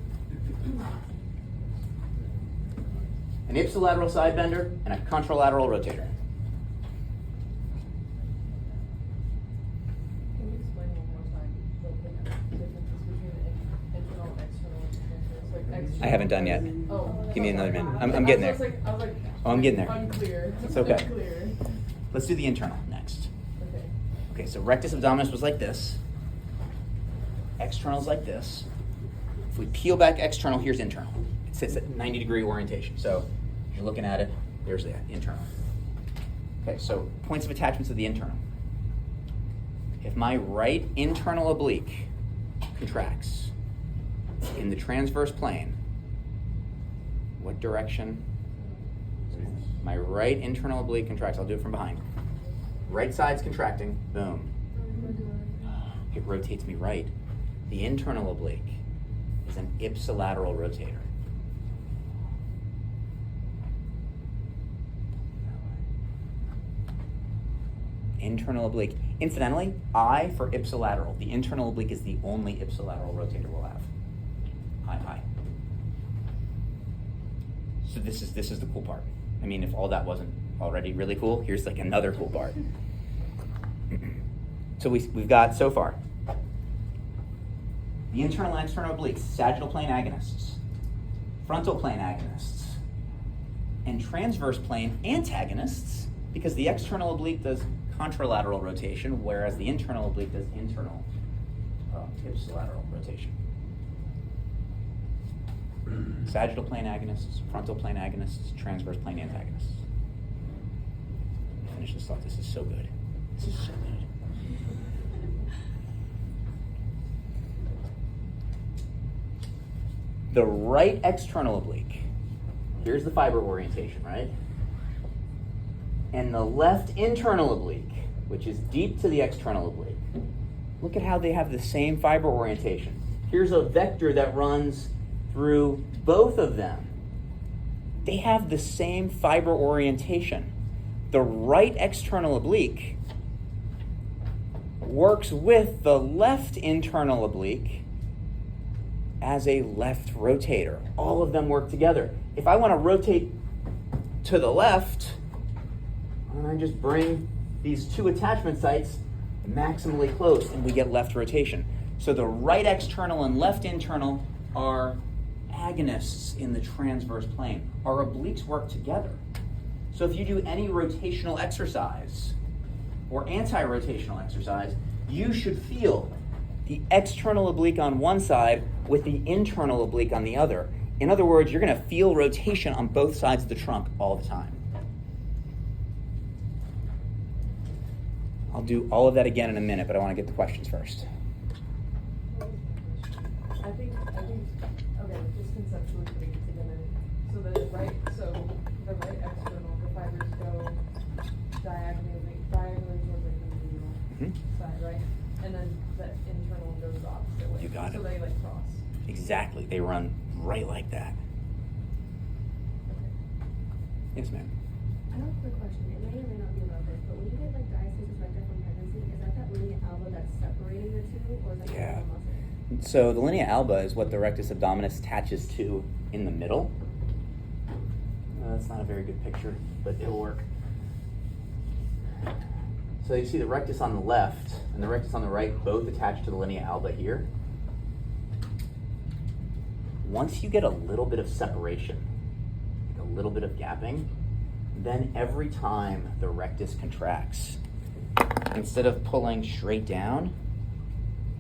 an ipsilateral side bender, and a contralateral rotator. Can you explain one more time the differences between internal and external and transverse? Like external. I haven't done yet. Oh. Give me another minute. I'm getting there. I was like, Oh, I'm getting there. Unclear. It's okay. Unclear. Let's do the internal next. Okay. Okay, so rectus abdominis was like this. External's like this. If we peel back external, here's internal. It sits at 90-degree orientation. So if you're looking at it, there's the internal. Okay, so points of attachments of the internal. If my right internal oblique contracts in the transverse plane, what direction? My right internal oblique contracts. I'll do it from behind. Right side's contracting. Boom. It rotates me right. The internal oblique is an ipsilateral rotator. Internal oblique. Incidentally, I for ipsilateral. The internal oblique is the only ipsilateral rotator we'll have. I. So this is the cool part. I mean, if all that wasn't already really cool, here's like another cool part. So we've got so far the internal and external obliques, sagittal plane agonists, frontal plane agonists, and transverse plane antagonists, because the external oblique does contralateral rotation, whereas the internal oblique does internal ipsilateral rotation. Sagittal plane agonists, frontal plane agonists, transverse plane antagonists. Finish this thought. This is so good. This is so good. The right external oblique, here's the fiber orientation, right? And the left internal oblique, which is deep to the external oblique, look at how they have the same fiber orientation. Here's a vector that runs through both of them. They have the same fiber orientation. The right external oblique works with the left internal oblique as a left rotator. All of them work together. If I want to rotate to the left, and I just bring these two attachment sites maximally close, and we get left rotation. So the right external and left internal are agonists in the transverse plane. Our obliques work together. So if you do any rotational exercise or anti-rotational exercise, you should feel the external oblique on one side with the internal oblique on the other. In other words, you're going to feel rotation on both sides of the trunk all the time. I'll do all of that again in a minute, but I want to get the questions first. I think, okay, just conceptually putting it together. So the right external, the fibers go diagonally towards like the medial side, right? And then the internal goes the opposite way. You got it. So they like cross. Exactly. They run right like that. Okay. Yes, ma'am. I have a quick question. It may or may not be about this, but when you get like diastasis recta from pregnancy, is that linea alba that's separating the two, or is that Yeah. one muscle? So the linea alba is what the rectus abdominis attaches to in the middle. That's not a very good picture, but it'll work. So you see the rectus on the left and the rectus on the right both attached to the linea alba here. Once you get a little bit of separation, a little bit of gapping, then every time the rectus contracts, instead of pulling straight down,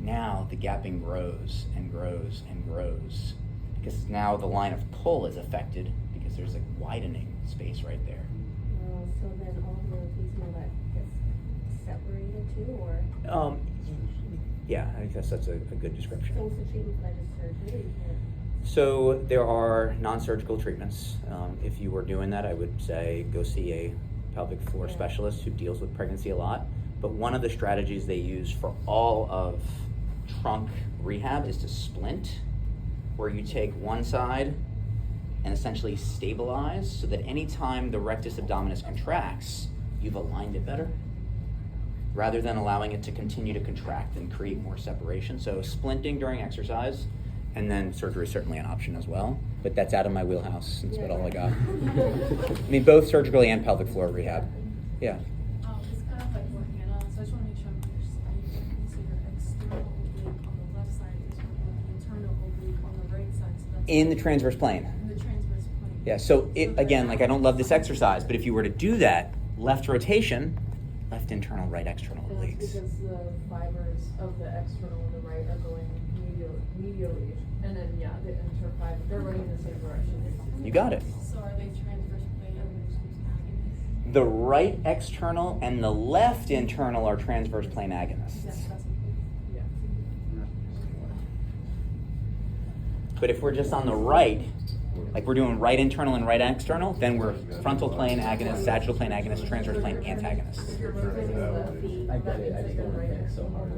now the gapping grows and grows and grows, because now the line of pull is affected because there's a widening space right there. So then all the rotation that gets separated too, or Yeah, I guess that's a good description. so what's the treatment for just surgery? So there are non-surgical treatments. If you were doing that, I would say go see a pelvic floor specialist who deals with pregnancy a lot. But one of the strategies they use for all of trunk rehab is to splint, where you take one side and essentially stabilize so that anytime the rectus abdominis contracts, you've aligned it better, rather than allowing it to continue to contract and create more separation. So splinting during exercise, and then surgery is certainly an option as well, but that's out of my wheelhouse. That's about all I got. I mean, both surgically and pelvic floor rehab. Yeah. It's kind of like what Hannah, so I just want to make sure I'm understanding. So your external oblique on the left side is working with the internal oblique on the right side. So that's In the transverse plane. in the transverse plane. Yeah, so it, again, like I don't love this exercise, but if you were to do that, left rotation, left internal, right external And that's obliques. because the fibers of the external and the right are going medially, and then the interfiber, they're running in the same direction. You got it. So are they transverse plane agonists? The right external and the left internal are transverse plane agonists. Yes, that's Yeah. But if we're just on the right, like we're doing right internal and right external, then we're frontal plane agonist, sagittal plane agonist, transverse plane antagonist. If you're rotating the feet, I that get it, means I that just you're don't right think so hard.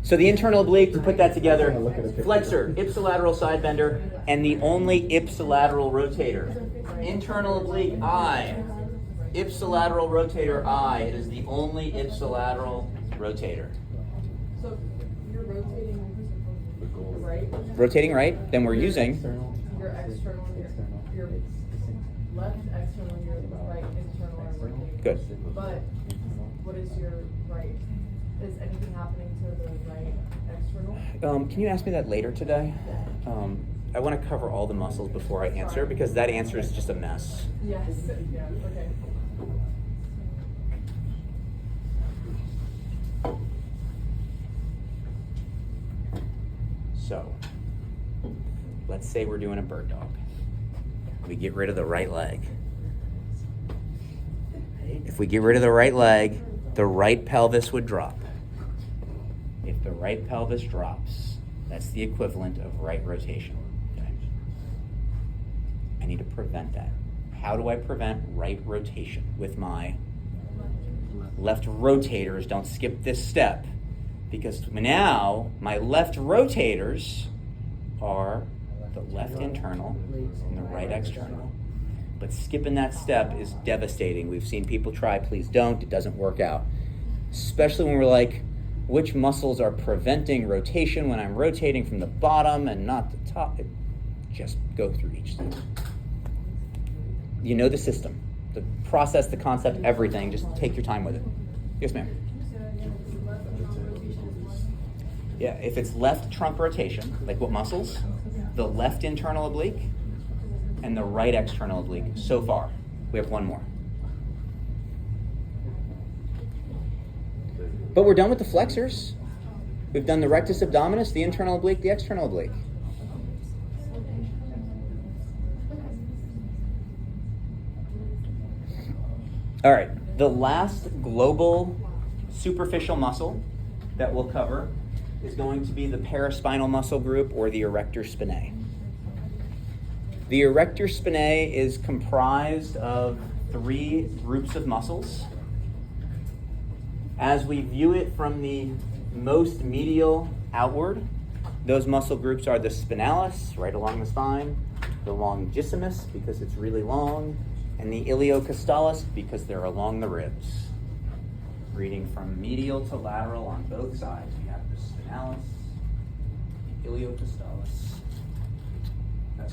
So the internal oblique, to put that together, Look at a picture. flexor, ipsilateral side bender, and the only ipsilateral rotator. Internal oblique, I. ipsilateral rotator I. It is the only ipsilateral rotator. So you're rotating The goal. right, Rotating right, then we're using your external, your left external, your right internal are working. good. But what is your right? Is anything happening to the right external? Can you ask me that later today? I want to cover all the muscles before I answer because that answer is just a mess. Yes, yeah, okay. So, let's say we're doing a bird dog. We get rid of the right leg. If we get rid of the right leg, the right pelvis would drop. If the right pelvis drops, that's the equivalent of right rotation. Okay? I need to prevent that. How do I prevent right rotation? With my left rotators. Don't skip this step, because now my left rotators are the left internal and the right external. But skipping that step is devastating. We've seen people try. Please don't. It doesn't work out. Especially when we're like, which muscles are preventing rotation when I'm rotating from the bottom and not the top? Just go through each step. You know the system, the process, the concept, everything. Just take your time with it. Yes, ma'am. Yeah, if it's left trunk rotation, like what muscles? The left internal oblique and the right external oblique. So far, we have one more. But we're done with the flexors. We've done the rectus abdominis, the internal oblique, the external oblique. All right, the last global superficial muscle that we'll cover is going to be the paraspinal muscle group, or the erector spinae. The erector spinae is comprised of 3 groups of muscles. As we view it from the most medial outward, those muscle groups are the spinalis, right along the spine, the longissimus, because it's really long, and the iliocostalis, because they're along the ribs. Reading from medial to lateral on both sides, we have the spinalis, the iliocostalis,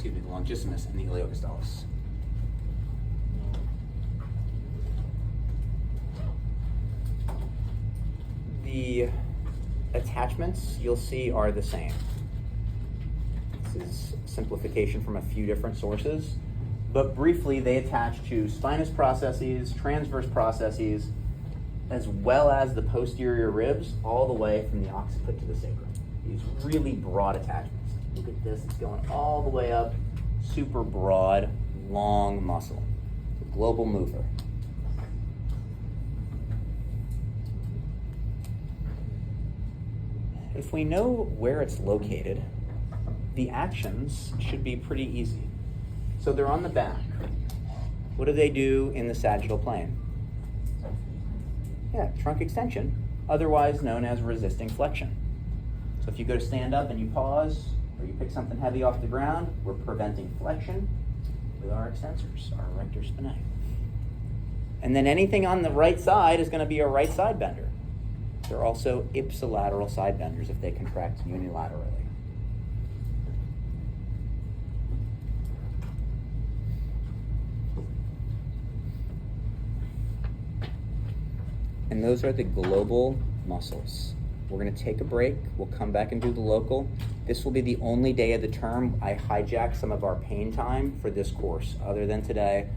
the longissimus, and the iliocostalis. The attachments you'll see are the same. This is simplification from a few different sources, but briefly they attach to spinous processes, transverse processes, as well as the posterior ribs, all the way from the occiput to the sacrum. These really broad attachments. Look at this, it's going all the way up, super broad, long muscle. It's a global mover. If we know where it's located, the actions should be pretty easy. So they're on the back. What do they do in the sagittal plane? Yeah, trunk extension, otherwise known as resisting flexion. So if you go to stand up and you pause, or you pick something heavy off the ground, we're preventing flexion with our extensors, our erector spinae. And then anything on the right side is going to be a right side bender. They're also ipsilateral side benders if they contract unilaterally. And those are the global muscles. We're going to take a break. We'll come back and do the local. This will be the only day of the term I hijack some of our pain time for this course. Other than today,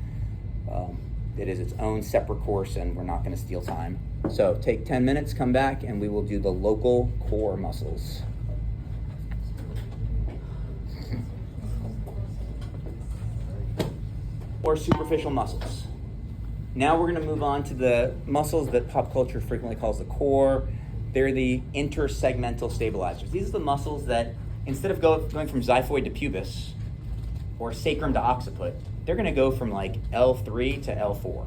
it is its own separate course and we're not going to steal time. So take 10 minutes, come back, and we will do the local core muscles. Or superficial muscles. Now we're going to move on to the muscles that pop culture frequently calls the core. They're the intersegmental stabilizers. These are the muscles that, instead of going from xiphoid to pubis, or sacrum to occiput, they're going to go from like L3 to L4.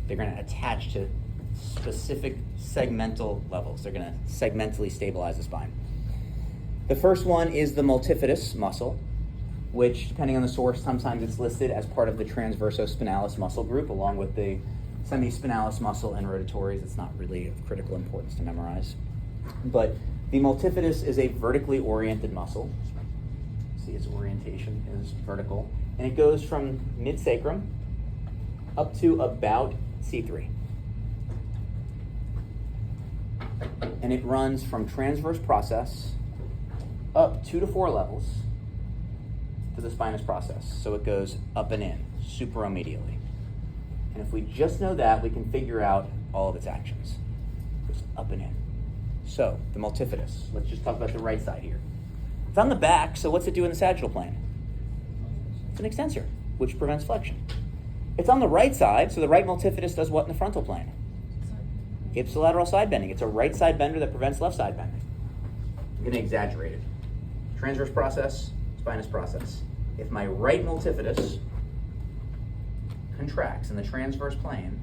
They're going to attach to specific segmental levels. They're going to segmentally stabilize the spine. The first one is the multifidus muscle. which, depending on the source, sometimes it's listed as part of the transversospinalis muscle group, along with the semispinalis muscle and rotatories. It's not really of critical importance to memorize. But the multifidus is a vertically oriented muscle. See, its orientation is vertical. And it goes from mid-sacrum up to about C3. And it runs from transverse process up 2 to 4 levels to the spinous process. So it goes up and in, supromedially. And if we just know that, we can figure out all of its actions. It goes up and in. So, the multifidus. Let's just talk about the right side here. It's on the back, so what's it do in the sagittal plane? It's an extensor, which prevents flexion. It's on the right side, so the right multifidus does what in the frontal plane? Ipsilateral side bending. It's a right side bender that prevents left side bending. I'm going to exaggerate it. Transverse process, spinous process. If my right multifidus contracts in the transverse plane,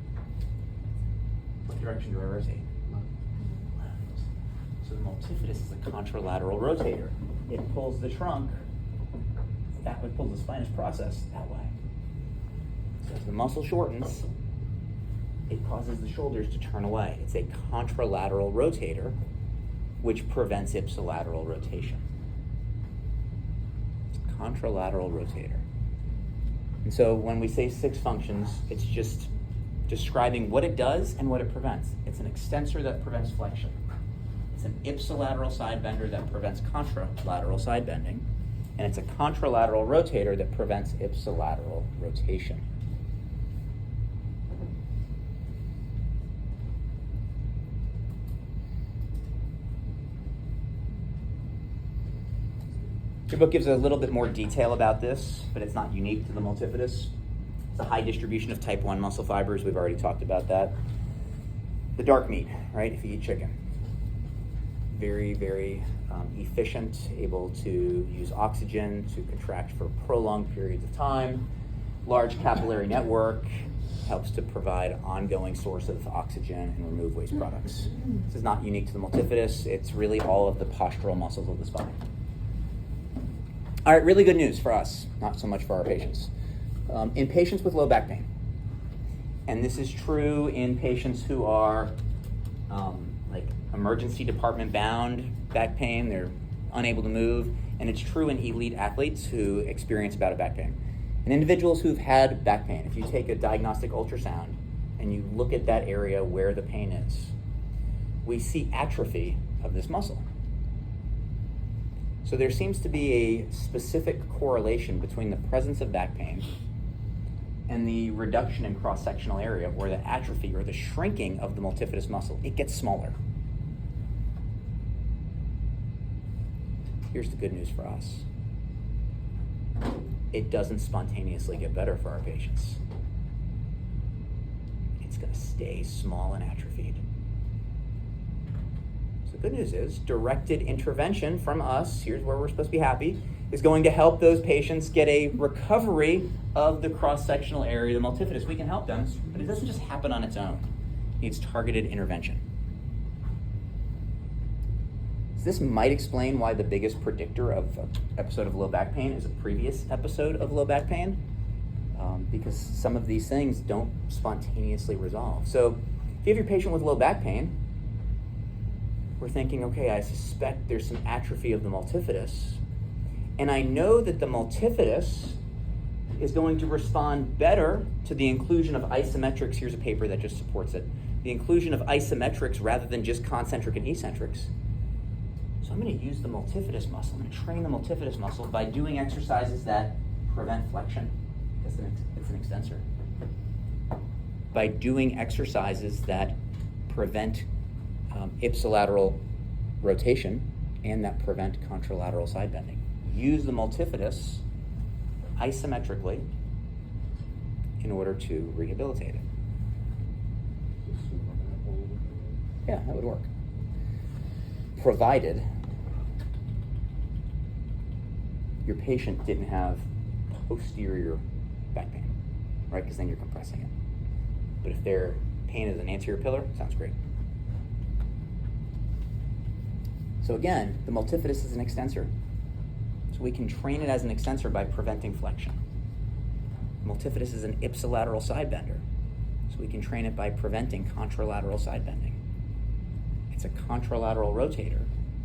what direction do I rotate? Left. So the multifidus is a contralateral rotator. It pulls the trunk that way, pulls the spinous process that way. So as the muscle shortens, it causes the shoulders to turn away. It's a contralateral rotator, which prevents ipsilateral rotation. It's a contralateral rotator. And so when we say 6 functions, it's just describing what it does and what it prevents. It's an extensor that prevents flexion. It's an ipsilateral side bender that prevents contralateral side bending. And it's a contralateral rotator that prevents ipsilateral rotation. Your book gives a little bit more detail about this, but it's not unique to the multifidus. It's a high distribution of type 1 muscle fibers. We've already talked about that. The dark meat, right, if you eat chicken. Very, very efficient, able to use oxygen to contract for prolonged periods of time. Large capillary network, helps to provide ongoing source of oxygen and remove waste products. This is not unique to the multifidus. It's really all of the postural muscles of the spine. All right, really good news for us, not so much for our patients. In patients with low back pain, and this is true in patients who are like emergency department bound back pain, they're unable to move, and it's true in elite athletes who experience bouts of back pain. And individuals who've had back pain, if you take a diagnostic ultrasound and you look at that area where the pain is, we see atrophy of this muscle. So there seems to be a specific correlation between the presence of back pain and the reduction in cross-sectional area, or the atrophy or the shrinking of the multifidus muscle. It gets smaller. Here's the good news for us. It doesn't spontaneously get better for our patients. It's going to stay small and atrophied. So the good news is, directed intervention from us, here's where we're supposed to be happy, is going to help those patients get a recovery of the cross-sectional area of the multifidus. We can help them, but it doesn't just happen on its own. It needs targeted intervention. So this might explain why the biggest predictor of an episode of low back pain is a previous episode of low back pain, because some of these things don't spontaneously resolve. So if you have your patient with low back pain, we're thinking, okay, I suspect there's some atrophy of the multifidus, and I know that the multifidus is going to respond better to the inclusion of isometrics. Here's a paper that just supports it. The inclusion of isometrics rather than just concentric and eccentrics. So I'm going to use the multifidus muscle. I'm going to train the multifidus muscle by doing exercises that prevent flexion. It's an extensor. By doing exercises that prevent ipsilateral rotation and that prevent contralateral side bending. Use the multifidus isometrically in order to rehabilitate it. Yeah, that would work. Provided your patient didn't have posterior back pain, right? Because then you're compressing it. But if their pain is an anterior pillar, sounds great. So again, the multifidus is an extensor. So we can train it as an extensor by preventing flexion. Multifidus is an ipsilateral side bender. So we can train it by preventing contralateral side bending. It's a contralateral rotator.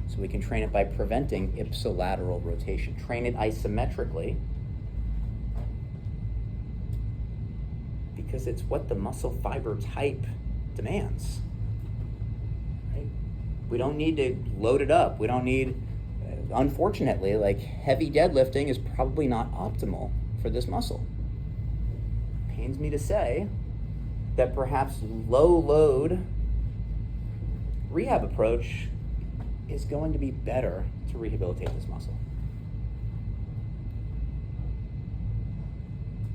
So we can train it by preventing ipsilateral rotation. Train it isometrically because it's what the muscle fiber type demands. Right? We don't need to load it up. We don't need, unfortunately, like heavy deadlifting is probably not optimal for this muscle. Pains me to say that perhaps low load rehab approach is going to be better to rehabilitate this muscle.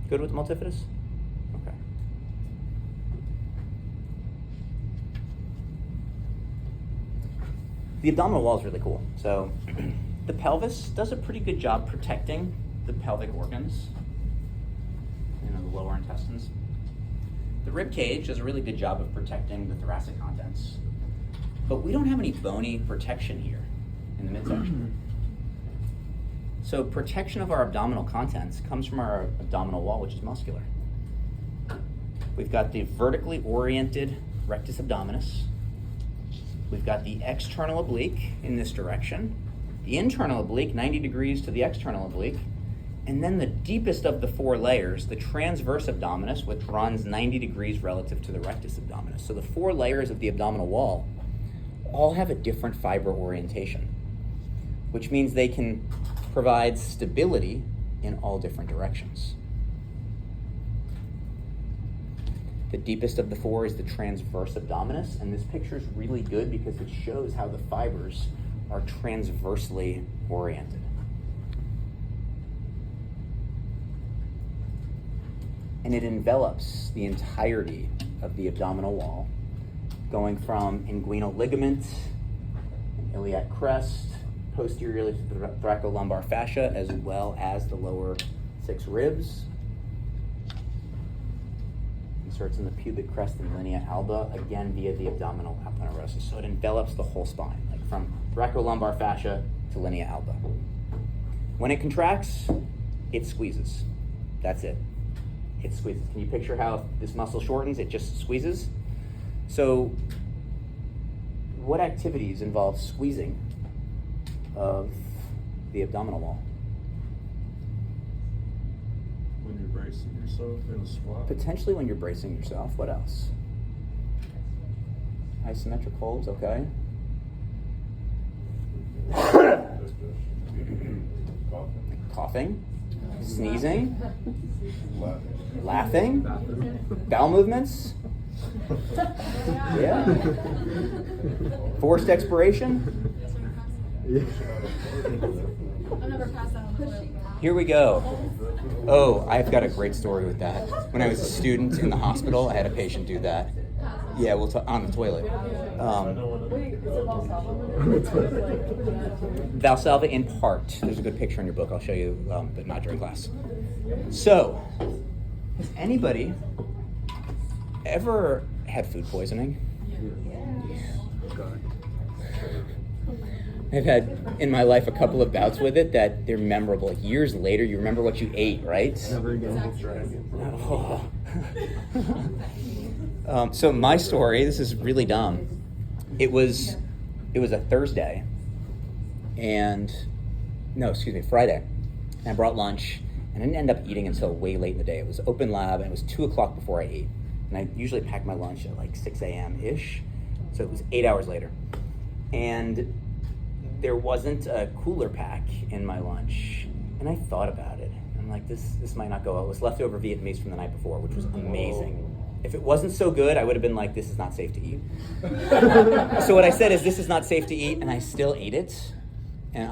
Good with multifidus? Okay. The abdominal wall is really cool. So the pelvis does a pretty good job protecting the pelvic organs, the lower intestines. The rib cage does a really good job of protecting the thoracic contents. But we don't have any bony protection here in the midsection. So protection of our abdominal contents comes from our abdominal wall, which is muscular. We've got the vertically oriented rectus abdominis. We've got the external oblique in this direction, the internal oblique 90 degrees to the external oblique, and then the deepest of the four layers, the transverse abdominis, which runs 90 degrees relative to the rectus abdominis. So the four layers of the abdominal wall all have a different fiber orientation, which means they can provide stability in all different directions. The deepest of the four is the transverse abdominis, and this picture is really good because it shows how the fibers are transversely oriented. And it envelops the entirety of the abdominal wall, going from inguinal ligament, iliac crest, posteriorly to the thoracolumbar fascia, as well as the lower 6 ribs. Inserts in the pubic crest and linea alba, again via the abdominal aponeurosis. So it envelops the whole spine, like from thoracolumbar fascia to linea alba. When it contracts, it squeezes. That's it. It squeezes. Can you picture how this muscle shortens? It just squeezes. So what activities involve squeezing of the abdominal wall? When you're bracing yourself in a squat. Potentially when you're bracing yourself. What else? Isometric holds, okay. Coughing, sneezing, laughing, bowel movements. Yeah. Forced expiration. I've never passed out. Here we go. Oh, I've got a great story with that. When I was a student in the hospital, I had a patient do that. Yeah, we'll talk on the toilet. Wait, is it Valsalva? Valsalva in part. There's a good picture in your book. I'll show you, but not during class. So, has anybody ever had food poisoning? I've had in my life a couple of bouts with it that they're memorable. Like years later, you remember what you ate, right? Never again. Oh. So my story, this is really dumb. It was a Thursday, Friday. And I brought lunch, and I didn't end up eating until way late in the day. It was open lab, and it was 2 o'clock before I ate. And I usually pack my lunch at like 6 a.m.-ish, so it was 8 hours later. And there wasn't a cooler pack in my lunch, and I thought about it. I'm like, this might not go well. It was leftover Vietnamese from the night before, which was amazing. If it wasn't so good, I would have been like, this is not safe to eat. So what I said is, this is not safe to eat, and I still ate it. And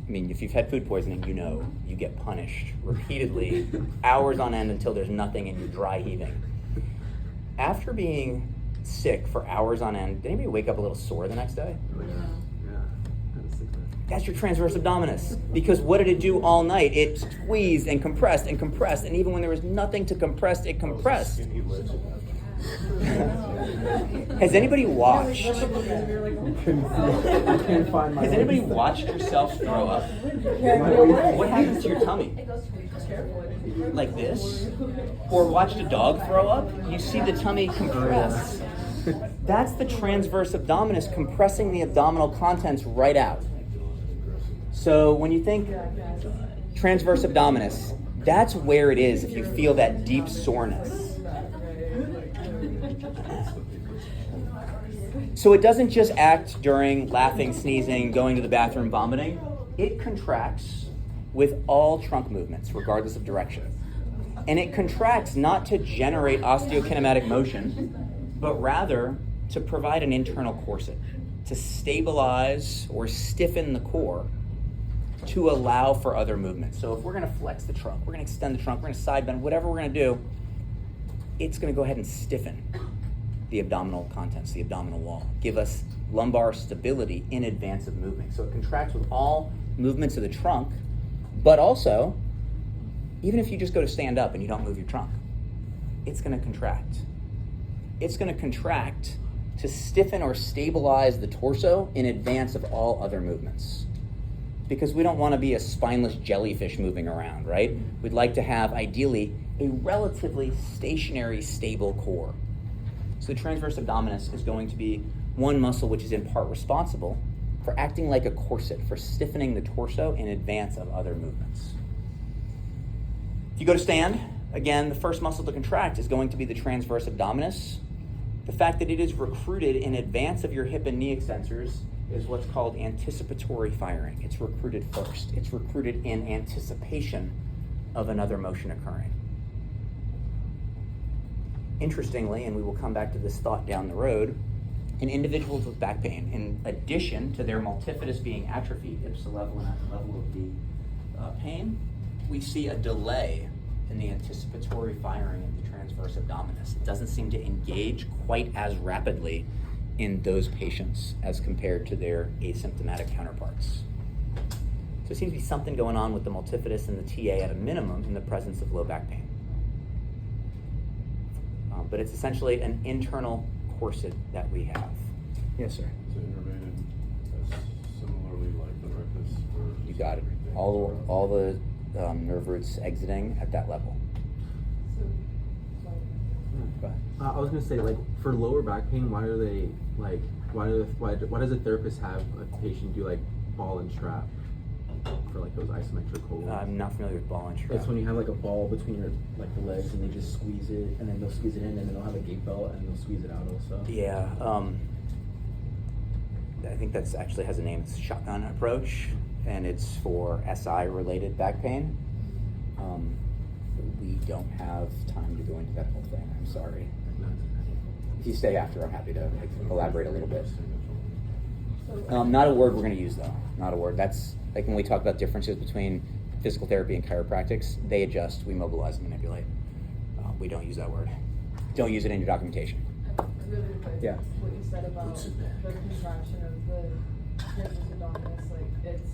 if you've had food poisoning, you know you get punished repeatedly, hours on end until there's nothing and you're dry heaving. After being sick for hours on end, did anybody wake up a little sore the next day? That's your transverse abdominis. Because what did it do all night? It squeezed and compressed, and even when there was nothing to compress, it compressed. Has anybody watched? I can't find my. Has anybody watched yourself throw up? What happens to your tummy? It goes to Like this? Or watched a dog throw up? You see the tummy compress. That's the transverse abdominis compressing the abdominal contents right out. So when you think transverse abdominis, that's where it is if you feel that deep soreness. So it doesn't just act during laughing, sneezing, going to the bathroom, vomiting. It contracts with all trunk movements, regardless of direction. And it contracts not to generate osteokinematic motion, but rather to provide an internal corset, to stabilize or stiffen the core to allow for other movements. So if we're gonna flex the trunk, we're gonna extend the trunk, we're gonna side bend, whatever we're gonna do, it's gonna go ahead and stiffen the abdominal contents, the abdominal wall, give us lumbar stability in advance of moving. So it contracts with all movements of the trunk, but also, even if you just go to stand up and you don't move your trunk, it's gonna contract. It's gonna contract to stiffen or stabilize the torso in advance of all other movements. Because we don't wanna be a spineless jellyfish moving around, right? We'd like to have, ideally, a relatively stationary, stable core. So the transverse abdominis is going to be one muscle which is in part responsible for acting like a corset, for stiffening the torso in advance of other movements. If you go to stand, again, the first muscle to contract is going to be the transverse abdominis. The fact that it is recruited in advance of your hip and knee extensors is what's called anticipatory firing. It's recruited first. It's recruited in anticipation of another motion occurring. Interestingly, and we will come back to this thought down the road, in individuals with back pain, in addition to their multifidus being atrophied, ipsa level and at the level of the pain, we see a delay in the anticipatory firing of the transverse abdominis. It doesn't seem to engage quite as rapidly in those patients as compared to their asymptomatic counterparts. So there seems to be something going on with the multifidus and the TA at a minimum in the presence of low back pain. But it's essentially an internal corset that we have. Yes, sir. Is it innervated as similarly like the rectus? Or You got it. everything? All the nerve roots exiting at that level. So, sorry. Go ahead. I was gonna say, like, for lower back pain, why does a therapist have a patient do like ball and strap for like those isometric holds? I'm not familiar with ball and strap. It's when you have like a ball between your like the legs and they just squeeze it, and then they'll squeeze it in, and then they'll have a gate belt and they'll squeeze it out also. Yeah, I think that's actually has a name. It's shotgun approach, and it's for SI-related back pain. We don't have time to go into that whole thing. I'm sorry. If you stay after, I'm happy to elaborate a little bit. Not a word we're going to use, though. Not a word. That's like when we talk about differences between physical therapy and chiropractics. They adjust, we mobilize and manipulate. We don't use that word. Don't use it in your documentation. Really quick, Yeah. what you said about the contraction of the transverse abdominis, like, it's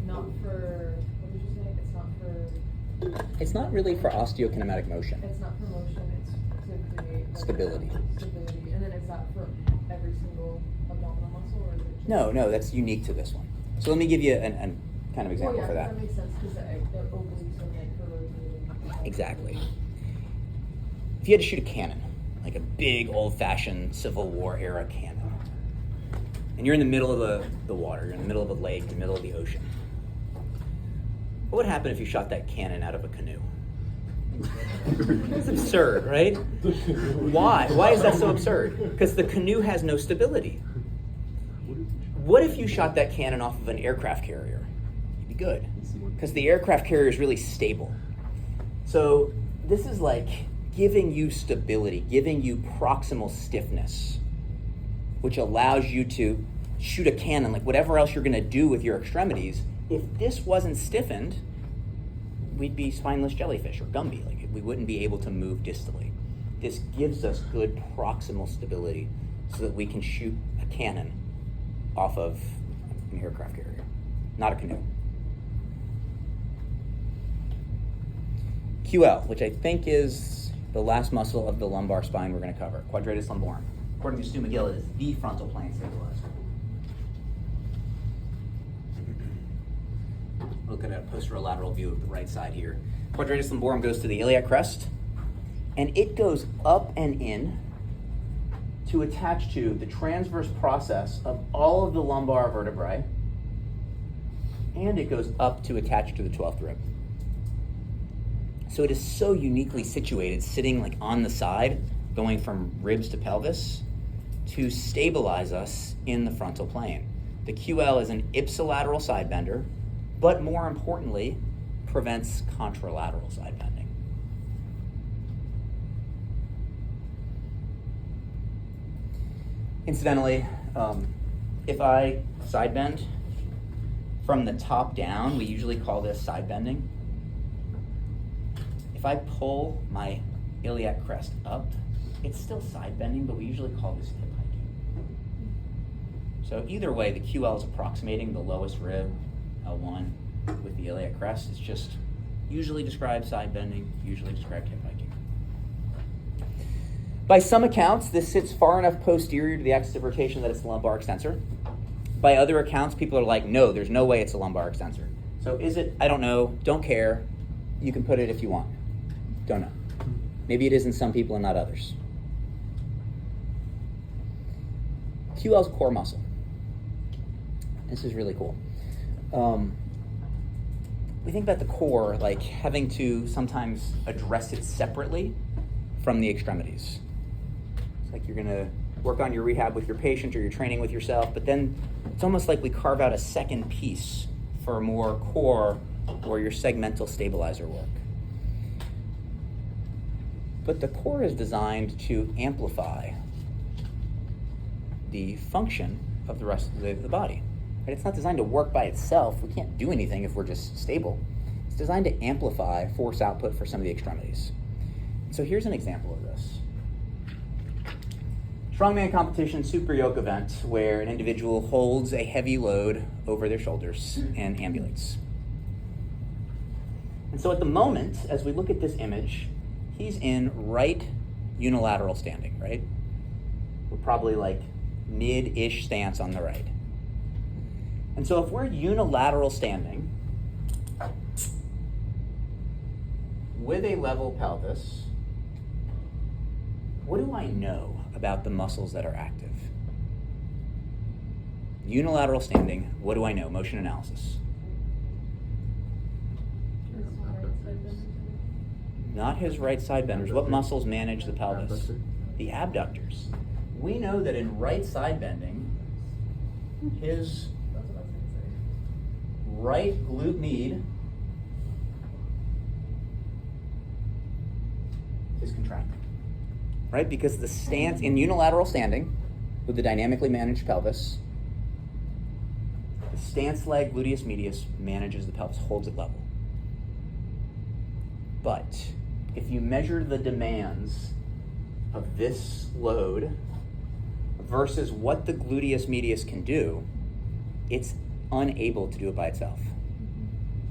not for, what did you say? It's not for, It's not really for osteokinematic motion. it's not for motion, it's to create like, Stability. Stability, and then is that for every single abdominal muscle, or is it just? No, that's unique to this one. So let me give you an kind of example Well, for yeah, that. makes sense, because the obliques are meant for rotating. Exactly. If you had to shoot a cannon, like a big old-fashioned Civil War era cannon, and you're in the middle of the water, you're in the middle of a lake, in the middle of the ocean, what would happen if you shot that cannon out of a canoe? It's absurd, right? Why? Why is that so absurd? Because the canoe has no stability. What if you shot that cannon off of an aircraft carrier? You'd be good. Because the aircraft carrier is really stable. So this is like giving you stability, giving you proximal stiffness, which allows you to shoot a cannon, like whatever else you're going to do with your extremities. If this wasn't stiffened, we'd be spineless jellyfish or Gumby. Like we wouldn't be able to move distally. This gives us good proximal stability so that we can shoot a cannon off of an aircraft carrier, not a canoe. QL, which I think is the last muscle of the lumbar spine we're going to cover, quadratus lumborum. According to Stu McGill, it is the frontal plane stabilizer. Look at a posterolateral view of the right side here. Quadratus lumborum goes to the iliac crest, and it goes up and in to attach to the transverse process of all of the lumbar vertebrae, and it goes up to attach to the 12th rib. So it is so uniquely situated, sitting like on the side, going from ribs to pelvis, to stabilize us in the frontal plane. The QL is an ipsilateral side bender, but more importantly, prevents contralateral side bending. Incidentally, if I side bend from the top down, we usually call this side bending. If I pull my iliac crest up, it's still side bending, but we usually call this hip hiking. So either way, the QL is approximating the lowest rib, L1, with the iliac crest. It's just usually described side bending, usually described hip hiking. By some accounts, this sits far enough posterior to the axis of rotation that it's the lumbar extensor. By other accounts, people are like, no, there's no way it's a lumbar extensor. So is it? I don't know. Don't care. You can put it if you want. Don't know. Maybe it is in some people and not others. QL is a core muscle. This is really cool. We think about the core like having to sometimes address it separately from the extremities. It's like you're going to work on your rehab with your patient or your training with yourself, but then it's almost like we carve out a second piece for more core or your segmental stabilizer work. But the core is designed to amplify the function of the rest of the body. Right? It's not designed to work by itself. We can't do anything if we're just stable. It's designed to amplify force output for some of the extremities. So here's an example of this. Strongman competition super yoke event where an individual holds a heavy load over their shoulders and ambulates. And so at the moment, as we look at this image, he's in right unilateral standing, right? We're probably like mid-ish stance on the right. And so if we're unilateral standing with a level pelvis, what do I know about the muscles that are active? Unilateral standing, what do I know? Motion analysis. Not his right side benders. What muscles manage the pelvis? Abductor. The abductors. We know that in right side bending, his That's what I was gonna say. right glute med is contracting. Right? Because the stance in unilateral standing with the dynamically managed pelvis, the stance leg gluteus medius manages the pelvis, holds it level. But if you measure the demands of this load versus what the gluteus medius can do, it's unable to do it by itself.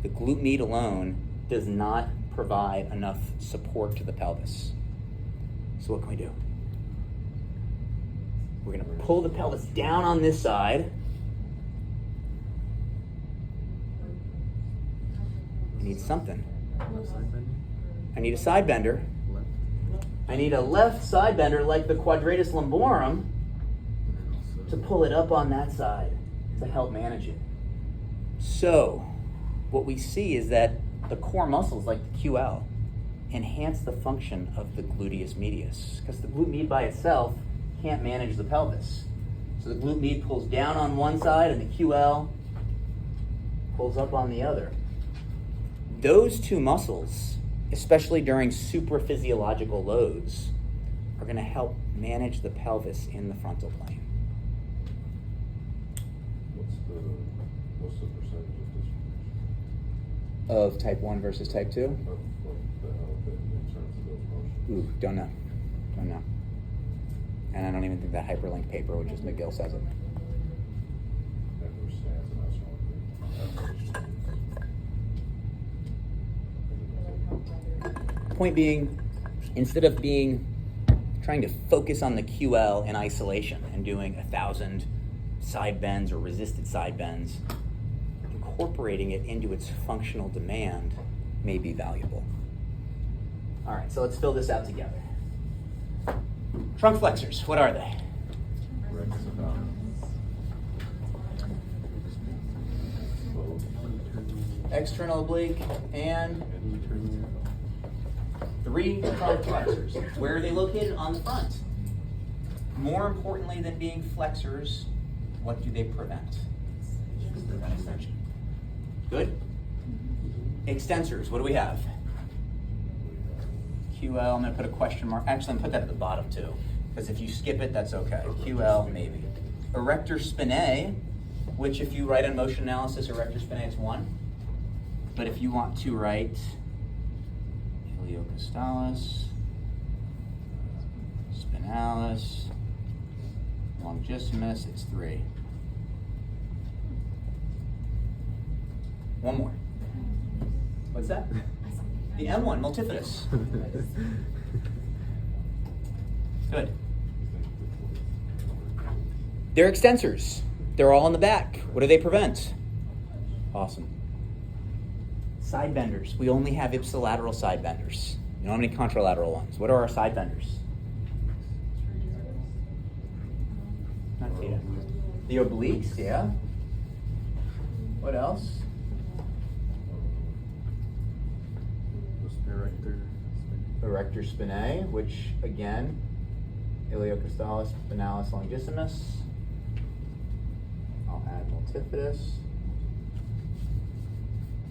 The glute med alone does not provide enough support to the pelvis. So what can we do? We're going to pull the pelvis down on this side. I need something. Left side bending. I need a side bender. Left. I need a left side bender like the quadratus lumborum And then also. to pull it up on that side to help manage it. So what we see is that the core muscles like the QL enhance the function of the gluteus medius because the glute med by itself can't manage the pelvis. So the glute med pulls down on one side and the QL pulls up on the other. Those two muscles, especially during supraphysiological loads, are going to help manage the pelvis in the frontal plane. What's the percentage of distribution Of type 1 versus type 2? of the outfit in terms of those motions? Ooh, don't know. Don't know. And I don't even think that hyperlinked paper, which is McGill, says it. And their stance, and that's one thing. Point being, instead of trying to focus on the QL in isolation and doing 1,000 side bends or resisted side bends, incorporating it into its functional demand may be valuable. All right, so let's fill this out together. Trunk flexors, what are they? External oblique and 3 trunk flexors. Where are they located? On the front. More importantly than being flexors, what do they prevent? Prevent extension. Good. Extensors, what do we have? QL, I'm going to put a question mark. Actually, I'm going to put that at the bottom too, because if you skip it, that's okay. QL, maybe. Erector spinae, which if you write on motion analysis, erector spinae is 1. But if you want to write iliocostalis, spinalis, longissimus, it's 3. One more. What's that? The M1, multifidus. Good. They're extensors. They're all in the back. What do they prevent? Awesome. Side benders. We only have ipsilateral side benders. We don't have any contralateral ones. What are our side benders? Not theta. The obliques, yeah. What else? Erector spinae, which again, iliocostalis, spinalis, longissimus. I'll add multifidus,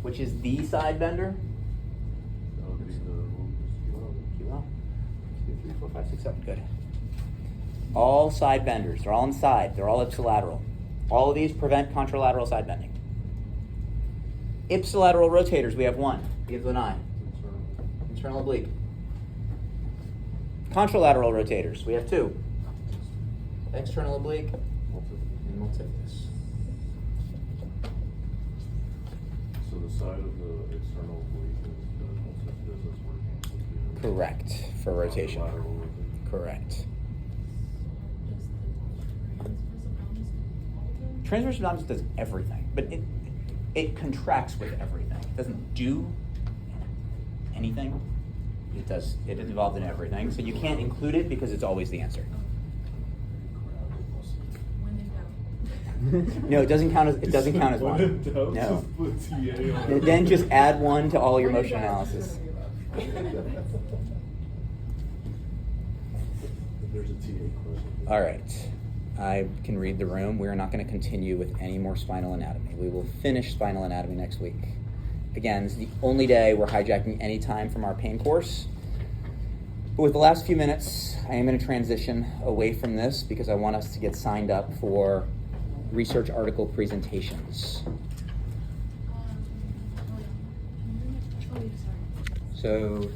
which is the side bender. That would be the QL. 2, 3, 4, 5, 6, 7. Good. All side benders. They're all inside. They're all ipsilateral. All of these prevent contralateral side bending. Ipsilateral rotators, we have 1. Begins with an I. Internal oblique. Contralateral rotators, we have 2. External oblique and multifidus. So the side of the external oblique is the multifidus that's working. Correct, for rotation. Lateral rotation. Correct. Transverse abdominis does everything, but it contracts with everything. It doesn't do anything. It is involved in everything. So you can't include it because it's always the answer. When in doubt. No, it doesn't count as When one. in doubt, No. just put TA on it. Then just add 1 to all your motion analysis. There's a TA question. All right. I can read the room. We're not going to continue with any more spinal anatomy. We will finish spinal anatomy next week. Again, this is the only day we're hijacking any time from our pain course. But with the last few minutes, I am going to transition away from this because I want us to get signed up for research article presentations. Oh, yeah, sorry. So